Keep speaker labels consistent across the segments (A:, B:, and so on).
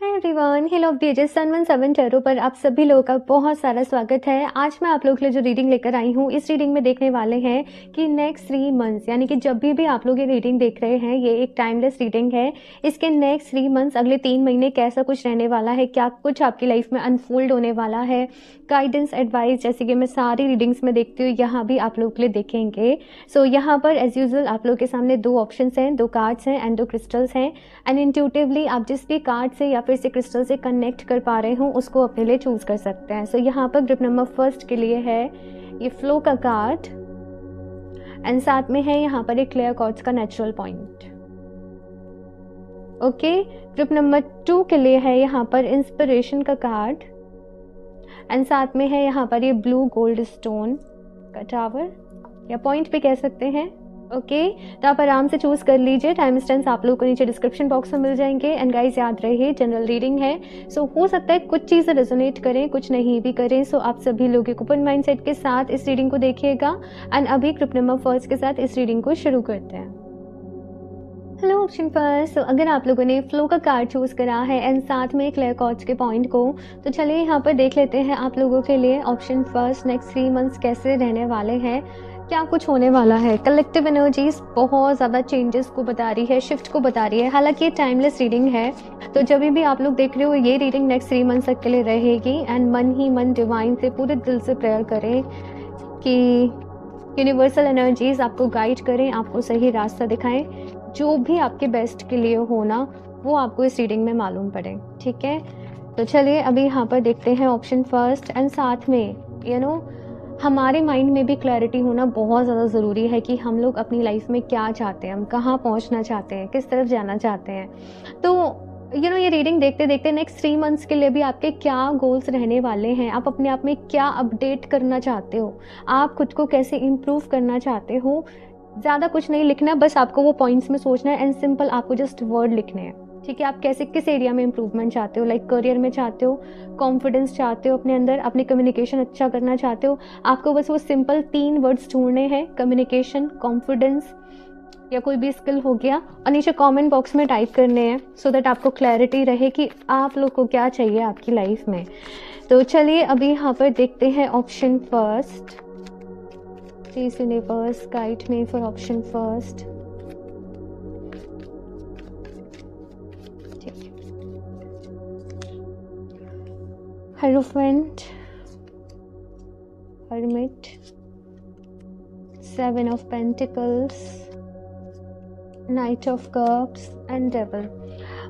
A: Hi everyone, hello of the sun 17 tarot पर आप सभी लोगों का बहुत सारा स्वागत है। आज मैं आप लोगों के लिए जो रीडिंग लेकर आई हूँ, इस रीडिंग में देखने वाले हैं कि नेक्स्ट 3 मंथ्स, यानी कि जब भी आप लोग ये रीडिंग देख रहे हैं, ये एक टाइमलेस रीडिंग है। इसके नेक्स्ट 3 मंथ्स, अगले 3 महीने कैसा कुछ रहने वाला है, क्या कुछ आपकी लाइफ में अनफोल्ड होने वाला है, गाइडेंस एडवाइस, जैसे कि मैं सारी रीडिंग्स में देखती हूँ, यहाँ भी आप लोगों के लिए देखेंगे। सो यहाँ पर एज यूजुअल आप लोग के सामने 2 ऑप्शंस हैं, 2 कार्ड्स हैं एंड 2 क्रिस्टल्स हैं। एंड इंट्यूटिवली आप जिस भी कार्ड से या फिर से क्रिस्टल से कनेक्ट कर पा रहे हो उसको अपने लिए चूज कर सकते हैं। सो यहाँ पर ग्रुप नंबर फर्स्ट के लिए है ये फ्लो का कार्ड एंड साथ में है यहाँ पर एक क्लियर कॉर्ड्स का natural point. Okay, group number 2 के लिए है यहाँ पर इंस्पिरेशन का कार्ड एंड साथ में है यहाँ पर ये ब्लू गोल्ड स्टोन का टावर या पॉइंट भी कह सकते हैं। ओके, तो आप आराम से चूज कर लीजिए। टाइम स्टैम्प्स आप लोगों को नीचे डिस्क्रिप्शन बॉक्स में मिल जाएंगे। एंड गाइस, याद रहे जनरल रीडिंग है, सो हो सकता है कुछ चीज़ें रेजोनेट करें, कुछ नहीं भी करें। सो आप सभी लोग एक ओपन माइंडसेट के साथ इस रीडिंग को देखिएगा। एंड अभी ग्रुप नंबर फर्स्ट के साथ इस रीडिंग को शुरू करते हैं। हेलो ऑप्शन फर्स्ट, तो अगर आप लोगों ने फ्लो का कार्ड चूज करा है एंड साथ में क्लियर कॉर्ड्स के पॉइंट को, तो चलिए यहाँ पर देख लेते हैं आप लोगों के लिए ऑप्शन फर्स्ट नेक्स्ट 3 मंथ्स कैसे रहने वाले हैं, क्या कुछ होने वाला है। कलेक्टिव एनर्जीज बहुत ज़्यादा चेंजेस को बता रही है, शिफ्ट को बता रही है। हालांकि ये टाइमलेस रीडिंग है, तो जब भी आप लोग देख रहे हो ये रीडिंग नेक्स्ट 3 मंथ्स तक के लिए रहेगी। एंड मन ही मन डिवाइन से पूरे दिल से प्रेयर करें कि यूनिवर्सल एनर्जीज आपको गाइड करें, आपको सही रास्ता दिखाएं, जो भी आपके बेस्ट के लिए हो ना, वो आपको इस रीडिंग में मालूम पड़े। ठीक है, तो चलिए अभी यहाँ पर देखते हैं ऑप्शन फर्स्ट। एंड साथ में हमारे माइंड में भी क्लैरिटी होना बहुत ज़्यादा ज़रूरी है कि हम लोग अपनी लाइफ में क्या चाहते हैं, हम कहाँ पहुँचना चाहते हैं, किस तरफ जाना चाहते हैं। तो ये रीडिंग देखते देखते नेक्स्ट 3 मंथ्स के लिए भी आपके क्या गोल्स रहने वाले हैं, आप अपने आप में क्या अपडेट करना चाहते हो, आप खुद को कैसे इम्प्रूव करना चाहते हो। ज़्यादा कुछ नहीं लिखना, बस आपको वो पॉइंट्स में सोचना है एंड सिंपल आपको जस्ट वर्ड लिखने हैं। ठीक है, आप कैसे किस एरिया में इम्प्रूवमेंट चाहते हो, लाइक करियर में चाहते हो, कॉन्फिडेंस चाहते हो अपने अंदर, अपनी कम्युनिकेशन अच्छा करना चाहते हो। आपको बस वो सिंपल 3 वर्ड्स ढूंढने हैं, कम्युनिकेशन, कॉन्फिडेंस या कोई भी स्किल हो गया, और नीचे कमेंट बॉक्स में टाइप करने हैं सो दैट आपको क्लैरिटी रहे कि आप लोग को क्या चाहिए आपकी लाइफ में। तो चलिए अभी यहाँ पर देखते हैं option first. Please universe guide me for option first. Hierophant, Hermit, 7 of Pentacles, Knight of Cups and Devil।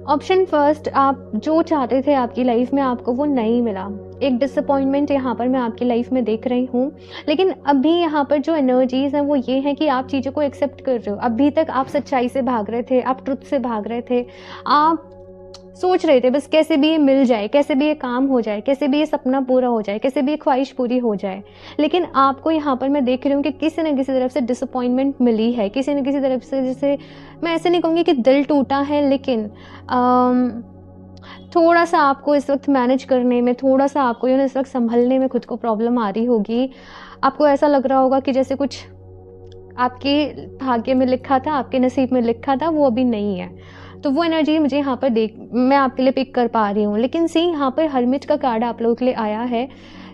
A: Option first, आप जो चाहते थे आपकी लाइफ में आपको वो नहीं मिला। एक डिसअपॉइंटमेंट यहाँ पर मैं आपकी लाइफ में देख रही हूँ, लेकिन अभी यहाँ पर जो एनर्जीज हैं वो ये है कि आप चीज़ों को एक्सेप्ट कर रहे हो। अभी तक आप सच्चाई से भाग रहे थे, आप ट्रुथ से भाग रहे थे, आप सोच रहे थे बस कैसे भी ये मिल जाए, कैसे भी ये काम हो जाए, कैसे भी ये सपना पूरा हो जाए, कैसे भी ये ख्वाहिश पूरी हो जाए। लेकिन आपको यहाँ पर मैं देख रही हूँ कि किसी न किसी तरफ से डिसअपॉइंटमेंट मिली है, किसी न किसी तरफ से। जैसे मैं ऐसे नहीं कहूँगी कि दिल टूटा है, लेकिन थोड़ा सा आपको इस वक्त मैनेज करने में, थोड़ा सा आपको इस वक्त संभलने में खुद को प्रॉब्लम आ रही होगी। आपको ऐसा लग रहा होगा कि जैसे कुछ आपके भाग्य में लिखा था, आपके नसीब में लिखा था, वो अभी नहीं है। तो वो एनर्जी मुझे यहाँ पर मैं आपके लिए पिक कर पा रही हूँ। लेकिन सी यहाँ पर हर्मिट का कार्ड आप लोगों के लिए आया है।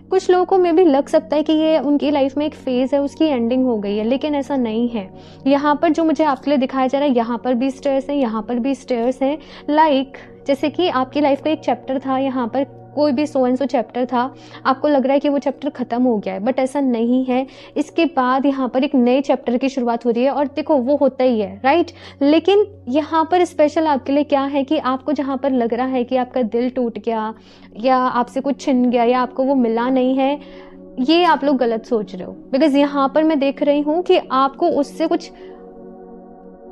A: कुछ लोगों को में भी लग सकता है कि ये उनकी लाइफ में एक फेज़ है, उसकी एंडिंग हो गई है, लेकिन ऐसा नहीं है। यहाँ पर जो मुझे आपके लिए दिखाया जा रहा है, यहाँ पर भी स्टेयर्स हैं, यहाँ पर भी स्टेयर्स हैं। लाइक जैसे कि आपकी लाइफ का एक चैप्टर था, यहाँ पर कोई भी सो एंड सो चैप्टर था, आपको लग रहा है कि वो चैप्टर ख़त्म हो गया है, बट ऐसा नहीं है। इसके बाद यहाँ पर एक नए चैप्टर की शुरुआत हो रही है, और देखो वो होता ही है, राइट। लेकिन यहाँ पर स्पेशल आपके लिए क्या है कि आपको जहाँ पर लग रहा है कि आपका दिल टूट गया या आपसे कुछ छिन गया या आपको वो मिला नहीं है, ये आप लोग गलत सोच रहे हो। बिकॉज यहाँ पर मैं देख रही हूँ कि आपको उससे कुछ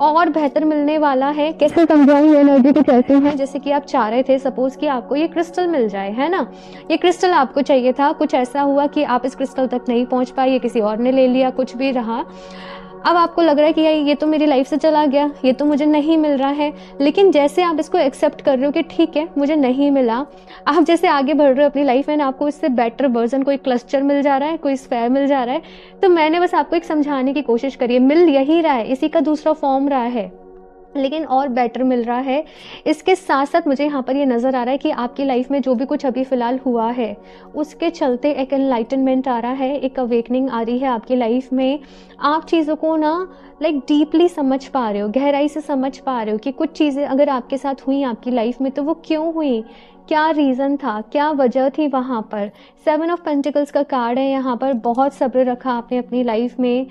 A: और बेहतर मिलने वाला है। कैसे समझाऊं, ये एनर्जी कुछ ऐसी है जैसे कि आप चाह रहे थे सपोज कि आपको ये क्रिस्टल मिल जाए, है ना। ये क्रिस्टल आपको चाहिए था, कुछ ऐसा हुआ कि आप इस क्रिस्टल तक नहीं पहुंच पाए, ये किसी और ने ले लिया, कुछ भी रहा। अब आपको लग रहा है कि ये तो मेरी लाइफ से चला गया, ये तो मुझे नहीं मिल रहा है। लेकिन जैसे आप इसको एक्सेप्ट कर रहे हो कि ठीक है मुझे नहीं मिला, आप जैसे आगे बढ़ रहे हो अपनी लाइफ में, आपको इससे बेटर वर्जन, कोई क्लस्टर मिल जा रहा है, कोई स्फेयर मिल जा रहा है। तो मैंने बस आपको एक समझाने की कोशिश करी है, मिल यही रहा है, इसी का दूसरा फॉर्म रहा है। लेकिन और बेटर मिल रहा है। इसके साथ साथ मुझे यहाँ पर ये नज़र आ रहा है कि आपकी लाइफ में जो भी कुछ अभी फ़िलहाल हुआ है उसके चलते एक एनलाइटनमेंट आ रहा है, एक अवेकनिंग आ रही है आपकी लाइफ में। आप चीज़ों को ना लाइक डीपली समझ पा रहे हो, गहराई से समझ पा रहे हो कि कुछ चीज़ें अगर आपके साथ हुई आपकी लाइफ में तो वो क्यों हुई, क्या रीज़न था, क्या वजह थी वहाँ पर। 7 ऑफ पेंटिकल्स का कार्ड है यहाँ पर। बहुत सब्र रखा आपने अपनी लाइफ में।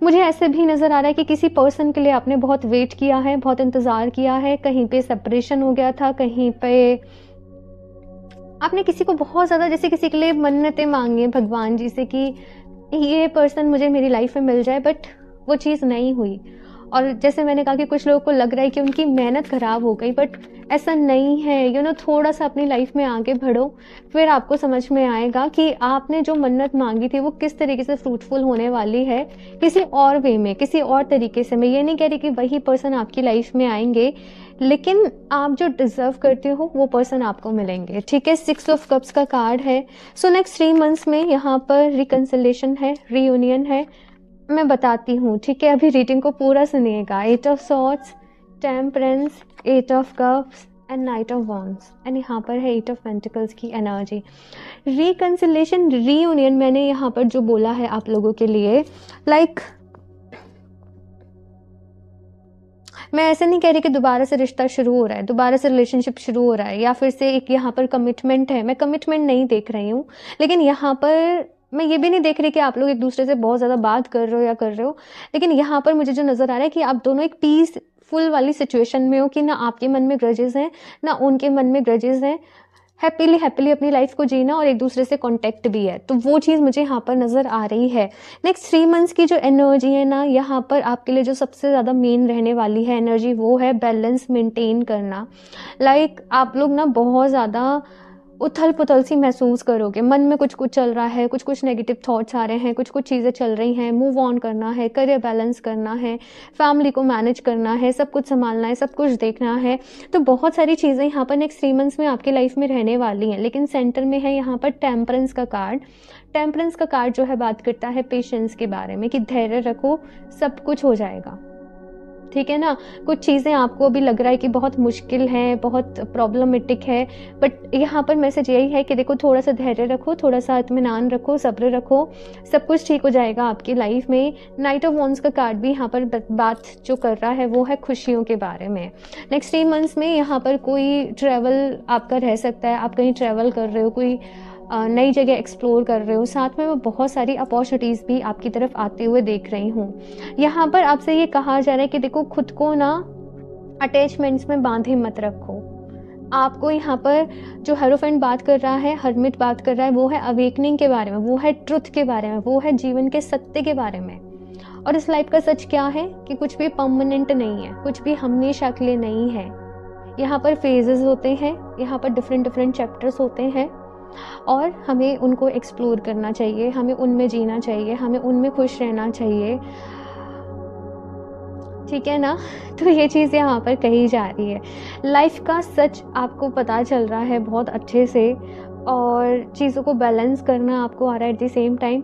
A: मुझे ऐसे भी नज़र आ रहा है कि किसी पर्सन के लिए आपने बहुत वेट किया है, बहुत इंतज़ार किया है। कहीं पे सेपरेशन हो गया था, कहीं पे आपने किसी को बहुत ज़्यादा, जैसे किसी के लिए मन्नतें मांगी हैं भगवान जी से कि ये पर्सन मुझे मेरी लाइफ में मिल जाए, बट वो चीज़ नहीं हुई। और जैसे मैंने कहा कि कुछ लोगों को लग रहा है कि उनकी मेहनत ख़राब हो गई, बट ऐसा नहीं है। थोड़ा सा अपनी लाइफ में आगे बढ़ो, फिर आपको समझ में आएगा कि आपने जो मन्नत मांगी थी वो किस तरीके से फ्रूटफुल होने वाली है, किसी और वे में, किसी और तरीके से। मैं ये नहीं कह रही कि वही पर्सन आपकी लाइफ में आएंगे, लेकिन आप जो डिज़र्व करते हो वो पर्सन आपको मिलेंगे। ठीक है, 6 ऑफ कप्स का कार्ड है। सो नेक्स्ट 3 मंथ्स में यहाँ पर रिकन्सिलेशन है, रीयूनियन है। मैं बताती हूँ, ठीक है, अभी रीडिंग को पूरा सुनिएगा। 8 of swords, temperance, 8 of cups and night of wands, and यहाँ पर है 8 ऑफ पेंटिकल्स की एनर्जी। रिकन्सिलेशन, रीयूनियन, मैंने यहाँ पर जो बोला है आप लोगों के लिए, लाइक मैं ऐसे नहीं कह रही कि दोबारा से रिश्ता शुरू हो रहा है, दोबारा से रिलेशनशिप शुरू हो रहा है, या फिर से एक यहाँ पर कमिटमेंट है। मैं कमिटमेंट नहीं देख रही हूँ, लेकिन यहाँ पर मैं ये भी नहीं देख रही कि आप लोग एक दूसरे से बहुत ज़्यादा बात कर रहे हो या कर रहे हो। लेकिन यहाँ पर मुझे जो नज़र आ रहा है कि आप दोनों एक पीसफुल वाली सिचुएशन में हो, कि ना आपके मन में ग्रजेस हैं ना उनके मन में ग्रजेस हैं। हैप्पीली अपनी लाइफ को जीना और एक दूसरे से कांटेक्ट भी है, तो वो चीज़ मुझे यहाँ पर नज़र आ रही है। नेक्स्ट 3 मंथ्स की जो एनर्जी है ना, यहाँ पर आपके लिए जो सबसे ज़्यादा मेन रहने वाली है एनर्जी, वो है बैलेंस मेंटेन करना। लाइक आप लोग ना बहुत ज़्यादा उथल पुथल सी महसूस करोगे, मन में कुछ कुछ चल रहा है, कुछ कुछ नेगेटिव थॉट्स आ रहे हैं, कुछ कुछ चीज़ें चल रही हैं। मूव ऑन करना है, करियर बैलेंस करना है, फैमिली को मैनेज करना है, सब कुछ संभालना है, सब कुछ देखना है। तो बहुत सारी चीज़ें यहाँ पर नेक्स्ट 3 मंथ्स में आपकी लाइफ में रहने वाली हैं। लेकिन सेंटर में है यहाँ पर टेम्परेंस का कार्ड। टेम्परेंस का कार्ड जो है बात करता है पेशेंस के बारे में, कि धैर्य रखो, सब कुछ हो जाएगा। ठीक है ना, कुछ चीज़ें आपको अभी लग रहा है कि बहुत मुश्किल हैं, बहुत प्रॉब्लमेटिक है, बट यहाँ पर मैसेज यही है कि देखो, थोड़ा सा धैर्य रखो, थोड़ा सा इत्मीनान रखो, सब्र रखो, सब कुछ ठीक हो जाएगा आपकी लाइफ में। नाइट ऑफ वॉन्ड्स का कार्ड भी यहाँ पर बात जो कर रहा है वो है खुशियों के बारे में। नेक्स्ट 3 मंथ्स में यहाँ पर कोई ट्रैवल आपका रह सकता है, आप कहीं ट्रैवल कर रहे हो, कोई नई जगह एक्सप्लोर कर रहे हो, साथ में मैं बहुत सारी अपॉर्चुनिटीज़ भी आपकी तरफ आते हुए देख रही हूँ। यहाँ पर आपसे ये कहा जा रहा है कि देखो, खुद को ना अटैचमेंट्स में बांधे मत रखो। आपको यहाँ पर जो हेरोफेंट बात कर रहा है, हर्मिट बात कर रहा है, वो है अवेकनिंग के बारे में, वो है ट्रुथ के बारे में, वो है जीवन के सत्य के बारे में। और इस लाइफ का सच क्या है कि कुछ भी परमानेंट नहीं है, कुछ भी हमेशा के लिए नहीं है। यहाँ पर फेजेस होते हैं, यहाँ पर डिफरेंट चैप्टर्स होते हैं, और हमें उनको एक्सप्लोर करना चाहिए, हमें उनमें जीना चाहिए, हमें उनमें खुश रहना चाहिए। ठीक है ना, तो ये चीज़ यहाँ पर कही जा रही है। लाइफ का सच आपको पता चल रहा है बहुत अच्छे से, और चीज़ों को बैलेंस करना आपको आ रहा है एट द सेम टाइम।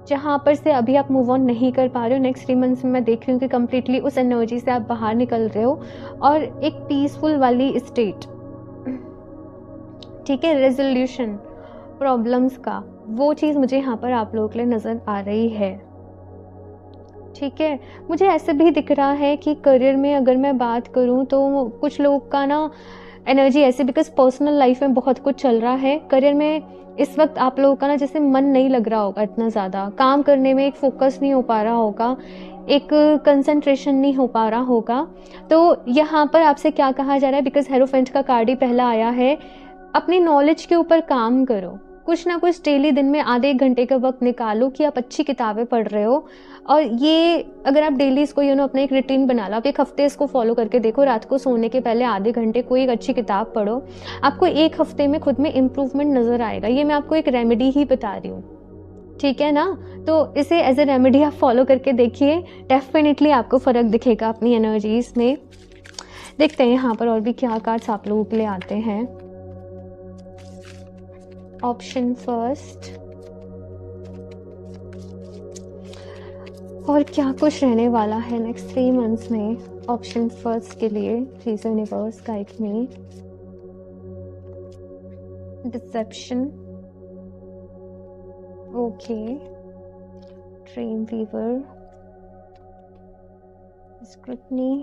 A: जहाँ पर से अभी आप मूव ऑन नहीं कर पा रहे हो, नेक्स्ट 3 मंथ्स में मैं देख रही हूँ कि कम्प्लीटली उस एनर्जी से आप बाहर निकल रहे हो, और एक पीसफुल वाली स्टेट, ठीक है, रेजोल्यूशन प्रॉब्लम्स का, वो चीज़ मुझे यहाँ पर आप लोगों के लिए नज़र आ रही है। ठीक है, मुझे ऐसे भी दिख रहा है कि करियर में अगर मैं बात करूँ तो कुछ लोगों का ना एनर्जी ऐसे, बिकॉज पर्सनल लाइफ में बहुत कुछ चल रहा है, करियर में इस वक्त आप लोगों का ना जैसे मन नहीं लग रहा होगा, इतना ज़्यादा काम करने में एक फोकस नहीं हो पा रहा होगा, एक कंसंट्रेशन नहीं हो पा रहा होगा। तो यहाँ पर आपसे क्या कहा जा रहा है, बिकॉज हेरोफेंट का कार्ड ही पहला आया है, अपनी नॉलेज के ऊपर काम करो, कुछ ना कुछ डेली दिन में आधे 1 घंटे का वक्त निकालो कि आप अच्छी किताबें पढ़ रहे हो। और ये अगर आप डेली इसको अपना एक रूटीन बना लो, आप एक हफ्ते इसको फॉलो करके देखो, रात को सोने के पहले आधे घंटे कोई एक अच्छी किताब पढ़ो, आपको 1 हफ्ते में खुद में इम्प्रूवमेंट नज़र आएगा। ये मैं आपको एक रेमेडी ही बता रही हूँ, ठीक है ना, तो इसे एज ए रेमेडी आप फॉलो करके देखिए, डेफिनेटली आपको फ़र्क दिखेगा अपनी एनर्जीज में। देखते हैं यहाँ पर और भी क्या कार्ड्स आप लोगों के लिए आते हैं। ऑप्शन फर्स्ट, और क्या कुछ रहने वाला है नेक्स्ट 3 मंथ्स में। ऑप्शन फर्स्ट के लिए please universe guide me. Deception, okay, dream weaver, scrutiny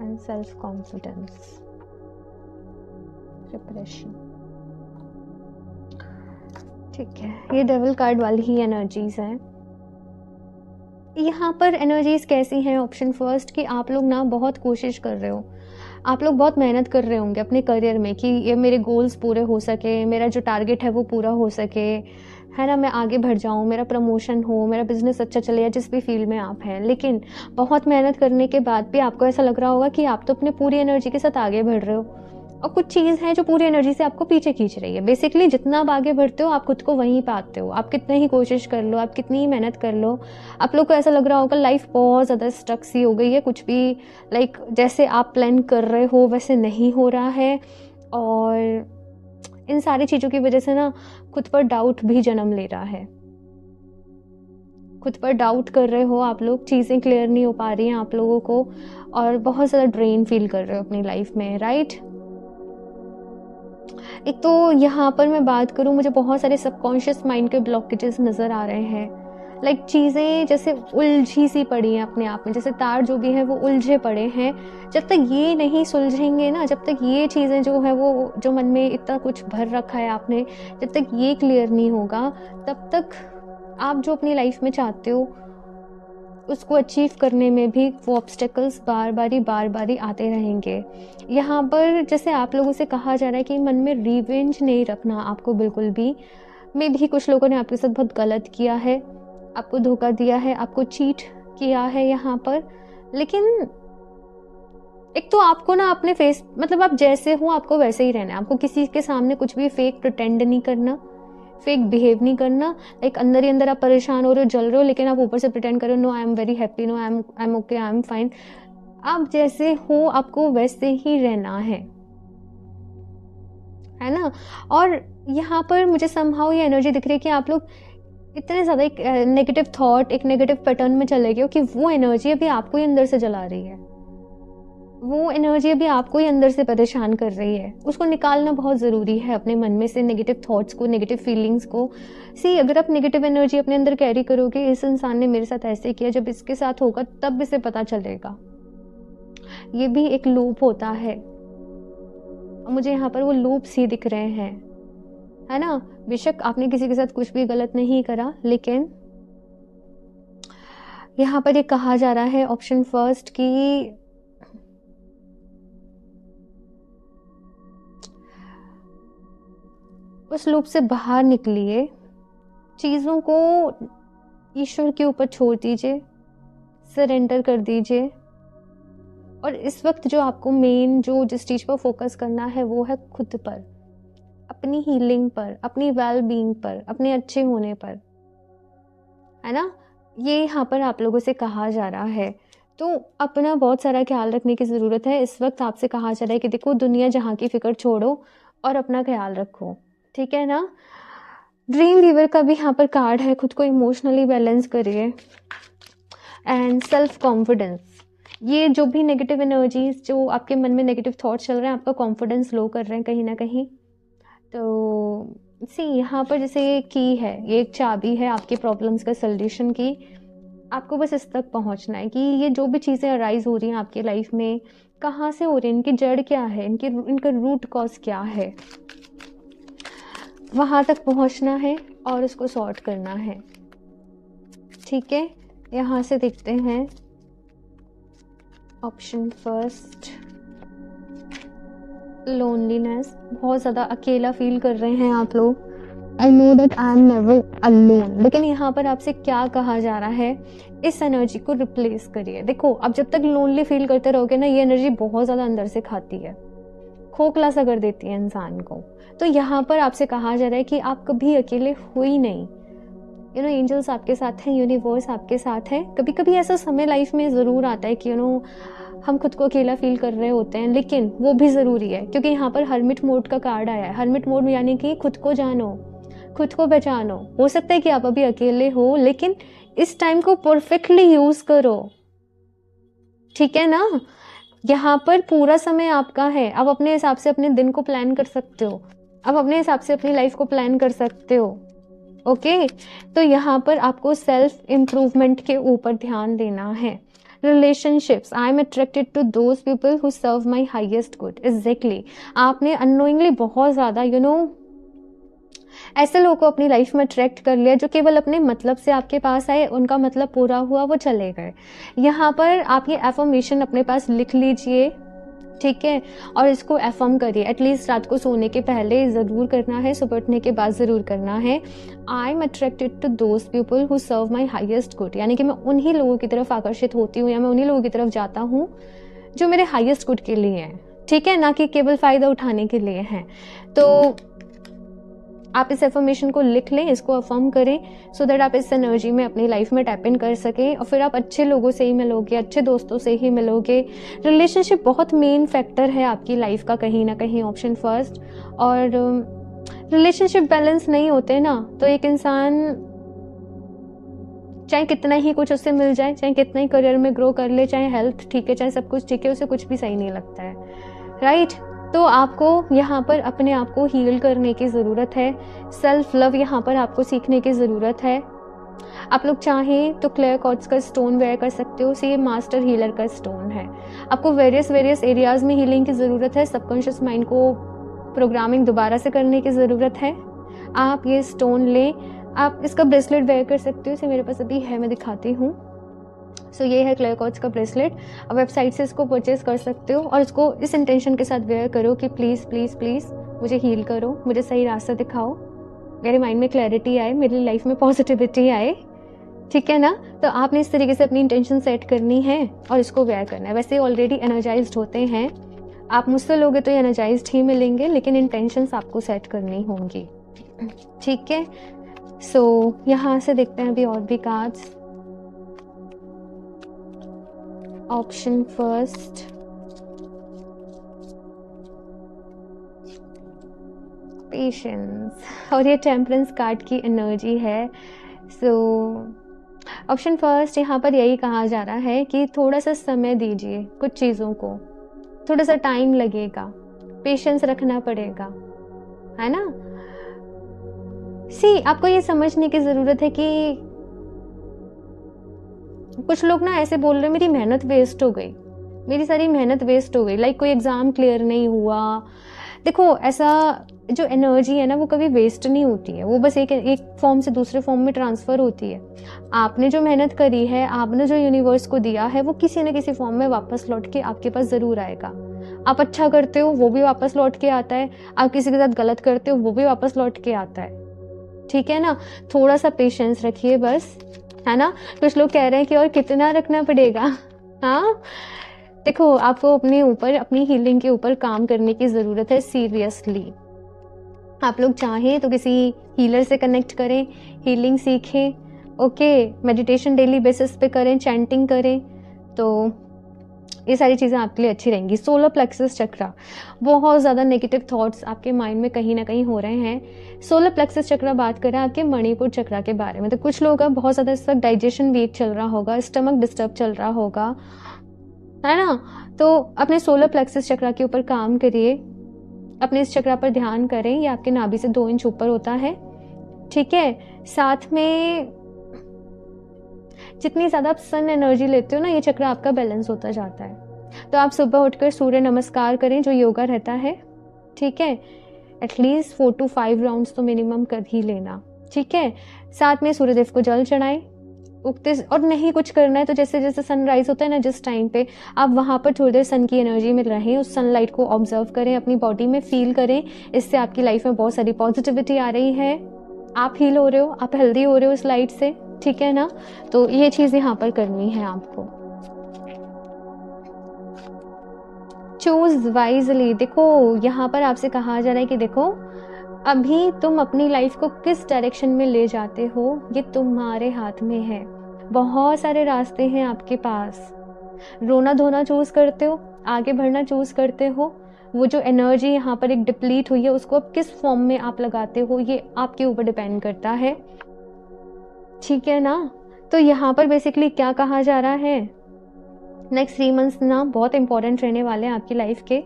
A: and self confidence, repression. ठीक है, ये डेविल कार्ड वाली ही एनर्जीज हैं। यहाँ पर एनर्जीज कैसी हैं ऑप्शन फर्स्ट कि आप लोग ना बहुत कोशिश कर रहे हो, आप लोग बहुत मेहनत कर रहे होंगे अपने करियर में कि ये मेरे गोल्स पूरे हो सके, मेरा जो टारगेट है वो पूरा हो सके, है ना, मैं आगे बढ़ जाऊँ, मेरा प्रमोशन हो, मेरा बिजनेस अच्छा चले या जिस भी फील्ड में आप हैं। लेकिन बहुत मेहनत करने के बाद भी आपको ऐसा लग रहा होगा कि आप तो अपने पूरी एनर्जी के साथ आगे बढ़ रहे हो और कुछ चीज़ है जो पूरी एनर्जी से आपको पीछे खींच रही है। बेसिकली जितना आप आगे बढ़ते हो आप खुद को वहीं पाते हो। आप कितने ही कोशिश कर लो, आप कितनी ही मेहनत कर लो, आप लोग को ऐसा लग रहा होगा लाइफ बहुत ज़्यादा स्टक सी हो गई है, कुछ भी जैसे आप प्लान कर रहे हो वैसे नहीं हो रहा है। और इन सारी चीज़ों की वजह से ना खुद पर डाउट भी जन्म ले रहा है। खुद पर डाउट कर रहे हो आप लोग, चीज़ें क्लियर नहीं हो पा रही हैं आप लोगों को और बहुत ज़्यादा ड्रेन फील कर रहे हो अपनी लाइफ में, राइट। एक तो यहाँ पर मैं बात करूँ, मुझे बहुत सारे सबकॉन्शियस माइंड के ब्लॉकेजेस नज़र आ रहे हैं। चीज़ें जैसे उलझी सी पड़ी हैं अपने आप में, जैसे तार जो भी हैं वो उलझे पड़े हैं। जब तक ये नहीं सुलझेंगे ना, जब तक ये चीज़ें जो है वो जो मन में इतना कुछ भर रखा है आपने, जब तक ये क्लियर नहीं होगा तब तक आप जो अपनी लाइफ में चाहते हो उसको अचीव करने में भी वो ऑब्स्टेकल्स बार बारी आते रहेंगे। यहाँ पर जैसे आप लोगों से कहा जा रहा है कि मन में रिवेंज नहीं रखना आपको बिल्कुल भी। मे भी कुछ लोगों ने आपके साथ बहुत गलत किया है, आपको धोखा दिया है, आपको चीट किया है यहाँ पर। लेकिन एक तो आपको ना अपने फेस आप जैसे हो आपको वैसे ही रहना है। आपको किसी के सामने कुछ भी फेक प्रिटेंड नहीं करना, फेक बिहेव नहीं करना। अंदर ही अंदर आप परेशान हो रहे हो, जल रहे हो, लेकिन आप ऊपर से प्रिटेंड करो no I am very happy, no I am okay, I am fine. आप जैसे हो आपको वैसे ही रहना है ना। और यहाँ पर मुझे समहाउ ये एनर्जी दिख रही है कि आप लोग इतने ज़्यादा एक नेगेटिव थॉट, एक नेगेटिव पैटर्न में चले गए हो कि वो एनर्जी अभी आपको ही अंदर से जला रही है, वो एनर्जी अभी आपको ही अंदर से परेशान कर रही है। उसको निकालना बहुत ज़रूरी है अपने मन में से, नेगेटिव थॉट्स को, नेगेटिव फीलिंग्स को। अगर आप नेगेटिव एनर्जी अपने अंदर कैरी करोगे, इस इंसान ने मेरे साथ ऐसे किया, जब इसके साथ होगा तब इसे पता चलेगा। ये भी एक लूप होता है, मुझे यहाँ पर वो लूप्स ही दिख रहे हैं, है ना। बेशक आपने किसी के साथ कुछ भी गलत नहीं करा, लेकिन यहाँ पर ये कहा जा रहा है ऑप्शन फर्स्ट की उस लूप से बाहर निकलिए, चीज़ों को ईश्वर के ऊपर छोड़ दीजिए, सरेंडर कर दीजिए। और इस वक्त जो आपको मेन जिस चीज़ पर फोकस करना है वो है खुद पर, अपनी हीलिंग पर, अपनी वेल बीइंग पर, अपने अच्छे होने पर, है ना। ये यहाँ पर आप लोगों से कहा जा रहा है। तो अपना बहुत सारा ख्याल रखने की ज़रूरत है। इस वक्त आपसे कहा जा रहा है कि देखो दुनिया जहाँ की फ़िक्र छोड़ो और अपना ख्याल रखो, ठीक है ना। ड्रीम वीवर का भी यहाँ पर कार्ड है, खुद को इमोशनली बैलेंस करिए। एंड सेल्फ कॉन्फिडेंस, ये जो भी नेगेटिव एनर्जीज, जो आपके मन में नेगेटिव थॉट्स चल रहे हैं, आपका कॉन्फिडेंस लो कर रहे हैं कहीं ना कहीं। तो यहाँ पर जैसे ये की है, ये एक चाबी है आपकी प्रॉब्लम्स का सल्यूशन की। आपको बस इस तक पहुँचना है कि ये जो भी चीज़ें अराइज हो रही हैं आपकी लाइफ में, कहाँ से हो रही है, इनकी जड़ क्या है, इनका रूट कॉज क्या है, वहाँ तक पहुँचना है और उसको सॉर्ट करना है, ठीक है। यहाँ से देखते हैं ऑप्शन फर्स्ट, लोनलीनेस, बहुत ज़्यादा अकेला फील कर रहे हैं आप लोग। I know that I am never alone. लेकिन यहाँ पर आपसे क्या कहा जा रहा है, इस एनर्जी को रिप्लेस करिए। देखो अब जब तक लोनली फील करते रहोगे ना, ये एनर्जी बहुत ज़्यादा अंदर से खाती है, खोखला सा कर देती है इंसान को। तो यहाँ पर आपसे कहा जा रहा है कि आप कभी अकेले हो ही नहीं। एंजल्स आपके साथ हैं, यूनिवर्स आपके साथ है। कभी कभी ऐसा समय लाइफ में ज़रूर आता है कि हम खुद को अकेला फील कर रहे होते हैं, लेकिन वो भी ज़रूरी है, क्योंकि यहाँ पर हर्मिट मोड का कार्ड आया है। हर्मिट मोड यानी कि खुद को जानो, खुद को पहचानो। हो सकता है कि आप अभी अकेले हो, लेकिन इस टाइम को परफेक्टली यूज़ करो। ठीक है ना। यहाँ पर पूरा समय आपका है, आप अपने हिसाब से अपने दिन को प्लान कर सकते हो, आप अपने हिसाब से अपनी लाइफ को प्लान कर सकते हो। ओके, तो यहाँ पर आपको सेल्फ इम्प्रूवमेंट के ऊपर ध्यान देना है। Relationships, I am attracted to those people who serve my highest good. Exactly, आपने अननोइंगली बहुत ज़्यादा ऐसे लोगों को अपनी लाइफ में अट्रैक्ट कर लिया जो केवल अपने मतलब से आपके पास आए, उनका मतलब पूरा हुआ, वो चले गए। यहाँ पर आप ये एफर्मेशन अपने पास लिख लीजिए, ठीक है, और इसको एफर्म करिए। एटलीस्ट रात को सोने के पहले ज़रूर करना है, सुबह उठने के बाद ज़रूर करना है। I am attracted to those people who serve my highest good, यानी कि मैं उन्हीं लोगों की तरफ आकर्षित होती हूँ या मैं उन्हीं लोगों की तरफ जाता हूँ जो मेरे हाइएस्ट गुड के लिए हैं, ठीक है, ना कि केवल फ़ायदा उठाने के लिए हैं। तो आप इस एफर्मेशन को लिख लें, इसको अफर्म करें, सो दैट आप इस एनर्जी में अपनी लाइफ में टैप इन कर सकें, और फिर आप अच्छे लोगों से ही मिलोगे, अच्छे दोस्तों से ही मिलोगे। रिलेशनशिप बहुत मेन फैक्टर है आपकी लाइफ का, कहीं ना कहीं ऑप्शन फर्स्ट। और रिलेशनशिप बैलेंस नहीं होते ना, तो एक इंसान चाहे कितना ही कुछ उससे मिल जाए, चाहे कितना ही करियर में ग्रो कर ले, चाहे हेल्थ ठीक है, चाहे सब कुछ ठीक है, उसे कुछ भी सही नहीं लगता है, राइट। तो आपको यहाँ पर अपने आप को हील करने की ज़रूरत है। सेल्फ लव यहाँ पर आपको सीखने की ज़रूरत है। आप लोग चाहें तो क्लियर क्वार्ट्ज का स्टोन वेयर कर सकते हो, ये मास्टर हीलर का स्टोन है। आपको वेरियस एरियाज़ में हीलिंग की ज़रूरत है, सबकॉन्शियस माइंड को प्रोग्रामिंग दोबारा से करने की ज़रूरत है। आप ये स्टोन लें, आप इसका ब्रेसलेट वेयर कर सकते हो, इसे मेरे पास अभी है, मैं दिखाती हूँ। सो ये है क्लियर क्वार्ट्ज का ब्रेसलेट, आप वेबसाइट से इसको परचेज कर सकते हो, और इसको इस इंटेंशन के साथ वेयर करो कि प्लीज़ प्लीज़ प्लीज़ मुझे हील करो, मुझे सही रास्ता दिखाओ, मेरे माइंड में क्लैरिटी आए, मेरी लाइफ में पॉजिटिविटी आए, ठीक है ना। तो आपने इस तरीके से अपनी इंटेंशन सेट करनी है और इसको वेयर करना है। वैसे ऑलरेडी एनर्जाइज्ड होते हैं आप, मुझसे लोगे तो एनर्जाइज्ड ही मिलेंगे, लेकिन इंटेंशंस आपको सेट करनी होंगी, ठीक है। सो यहाँ से देखते हैं अभी और भी कार्ड्स। ऑप्शन फर्स्ट, पेशेंस, और ये टेम्परेंस कार्ड की एनर्जी है। सो ऑप्शन फर्स्ट, यहाँ पर यही कहा जा रहा है कि थोड़ा सा समय दीजिए कुछ चीज़ों को, थोड़ा सा टाइम लगेगा, पेशेंस रखना पड़ेगा, है ना। आपको ये समझने की ज़रूरत है कि कुछ लोग ना ऐसे बोल रहे हैं मेरी मेहनत वेस्ट हो गई, मेरी सारी मेहनत वेस्ट हो गई, लाइक कोई एग्ज़ाम क्लियर नहीं हुआ। देखो, ऐसा जो एनर्जी है ना वो कभी वेस्ट नहीं होती है, वो बस एक फॉर्म से दूसरे फॉर्म में ट्रांसफ़र होती है। आपने जो मेहनत करी है, आपने जो यूनिवर्स को दिया है, वो किसी न किसी फॉर्म में वापस लौट के आपके पास ज़रूर आएगा। आप अच्छा करते हो वो भी वापस लौट के आता है, आप किसी के साथ गलत करते हो वो भी वापस लौट के आता है, ठीक है ना। थोड़ा सा पेशेंस रखिए बस, है ना। कुछ लोग कह रहे हैं कि और कितना रखना पड़ेगा। हाँ, देखो, आपको अपने ऊपर, अपनी हीलिंग के ऊपर काम करने की ज़रूरत है सीरियसली। आप लोग चाहें तो किसी हीलर से कनेक्ट करें, हीलिंग सीखें, ओके, मेडिटेशन डेली बेसिस पे करें, चैंटिंग करें, तो ये सारी चीज़ें आपके लिए अच्छी रहेंगी। सोलर प्लेक्सस चक्रा, बहुत ज़्यादा नेगेटिव थॉट्स आपके माइंड में कहीं ना कहीं हो रहे हैं। सोलर प्लेक्सस चक्रा बात करें आपके मणिपुर चक्रा के बारे में, तो कुछ लोगों का बहुत ज़्यादा इस वक्त डाइजेशन वीक चल रहा होगा, स्टमक डिस्टर्ब चल रहा होगा, है ना। तो अपने सोलर प्लेक्सस चक्रा के ऊपर काम करिए, अपने इस चक्रा पर ध्यान करें, ये आपके नाभि से 2 इंच ऊपर होता है, ठीक है। साथ में जितनी ज़्यादा आप सन एनर्जी लेते हो ना, ये चक्र आपका बैलेंस होता जाता है। तो आप सुबह उठकर सूर्य नमस्कार करें, जो योगा रहता है, ठीक है, एटलीस्ट 4 to 5 राउंड्स तो मिनिमम कर ही लेना, ठीक है। साथ में सूर्यदेव को जल चढ़ाएं, उगते, और नहीं कुछ करना है तो जैसे जैसे सनराइज होता है ना, जिस टाइम पे आप वहाँ पर थोड़ी देर सन की एनर्जी में रहें, उस सनलाइट को ऑब्जर्व करें, अपनी बॉडी में फील करें। इससे आपकी लाइफ में बहुत सारी पॉजिटिविटी आ रही है, आप हील हो रहे हो, आप हेल्दी हो रहे हो इस लाइट से, ठीक है ना। तो ये चीज़ यहाँ पर करनी है आपको। चूज वाइजली, देखो यहाँ पर आपसे कहा जा रहा है कि देखो अभी तुम अपनी लाइफ को किस डायरेक्शन में ले जाते हो ये तुम्हारे हाथ में है। बहुत सारे रास्ते हैं आपके पास, रोना धोना चूज करते हो, आगे बढ़ना चूज करते हो, वो जो एनर्जी यहाँ पर एक डिप्लीट हुई है उसको अब किस फॉर्म में आप लगाते हो ये आपके ऊपर डिपेंड करता है, ठीक है ना। तो यहाँ पर बेसिकली क्या कहा जा रहा है नेक्स्ट 3 मंथ्स ना बहुत इंपॉर्टेंट रहने वाले हैं आपकी लाइफ के,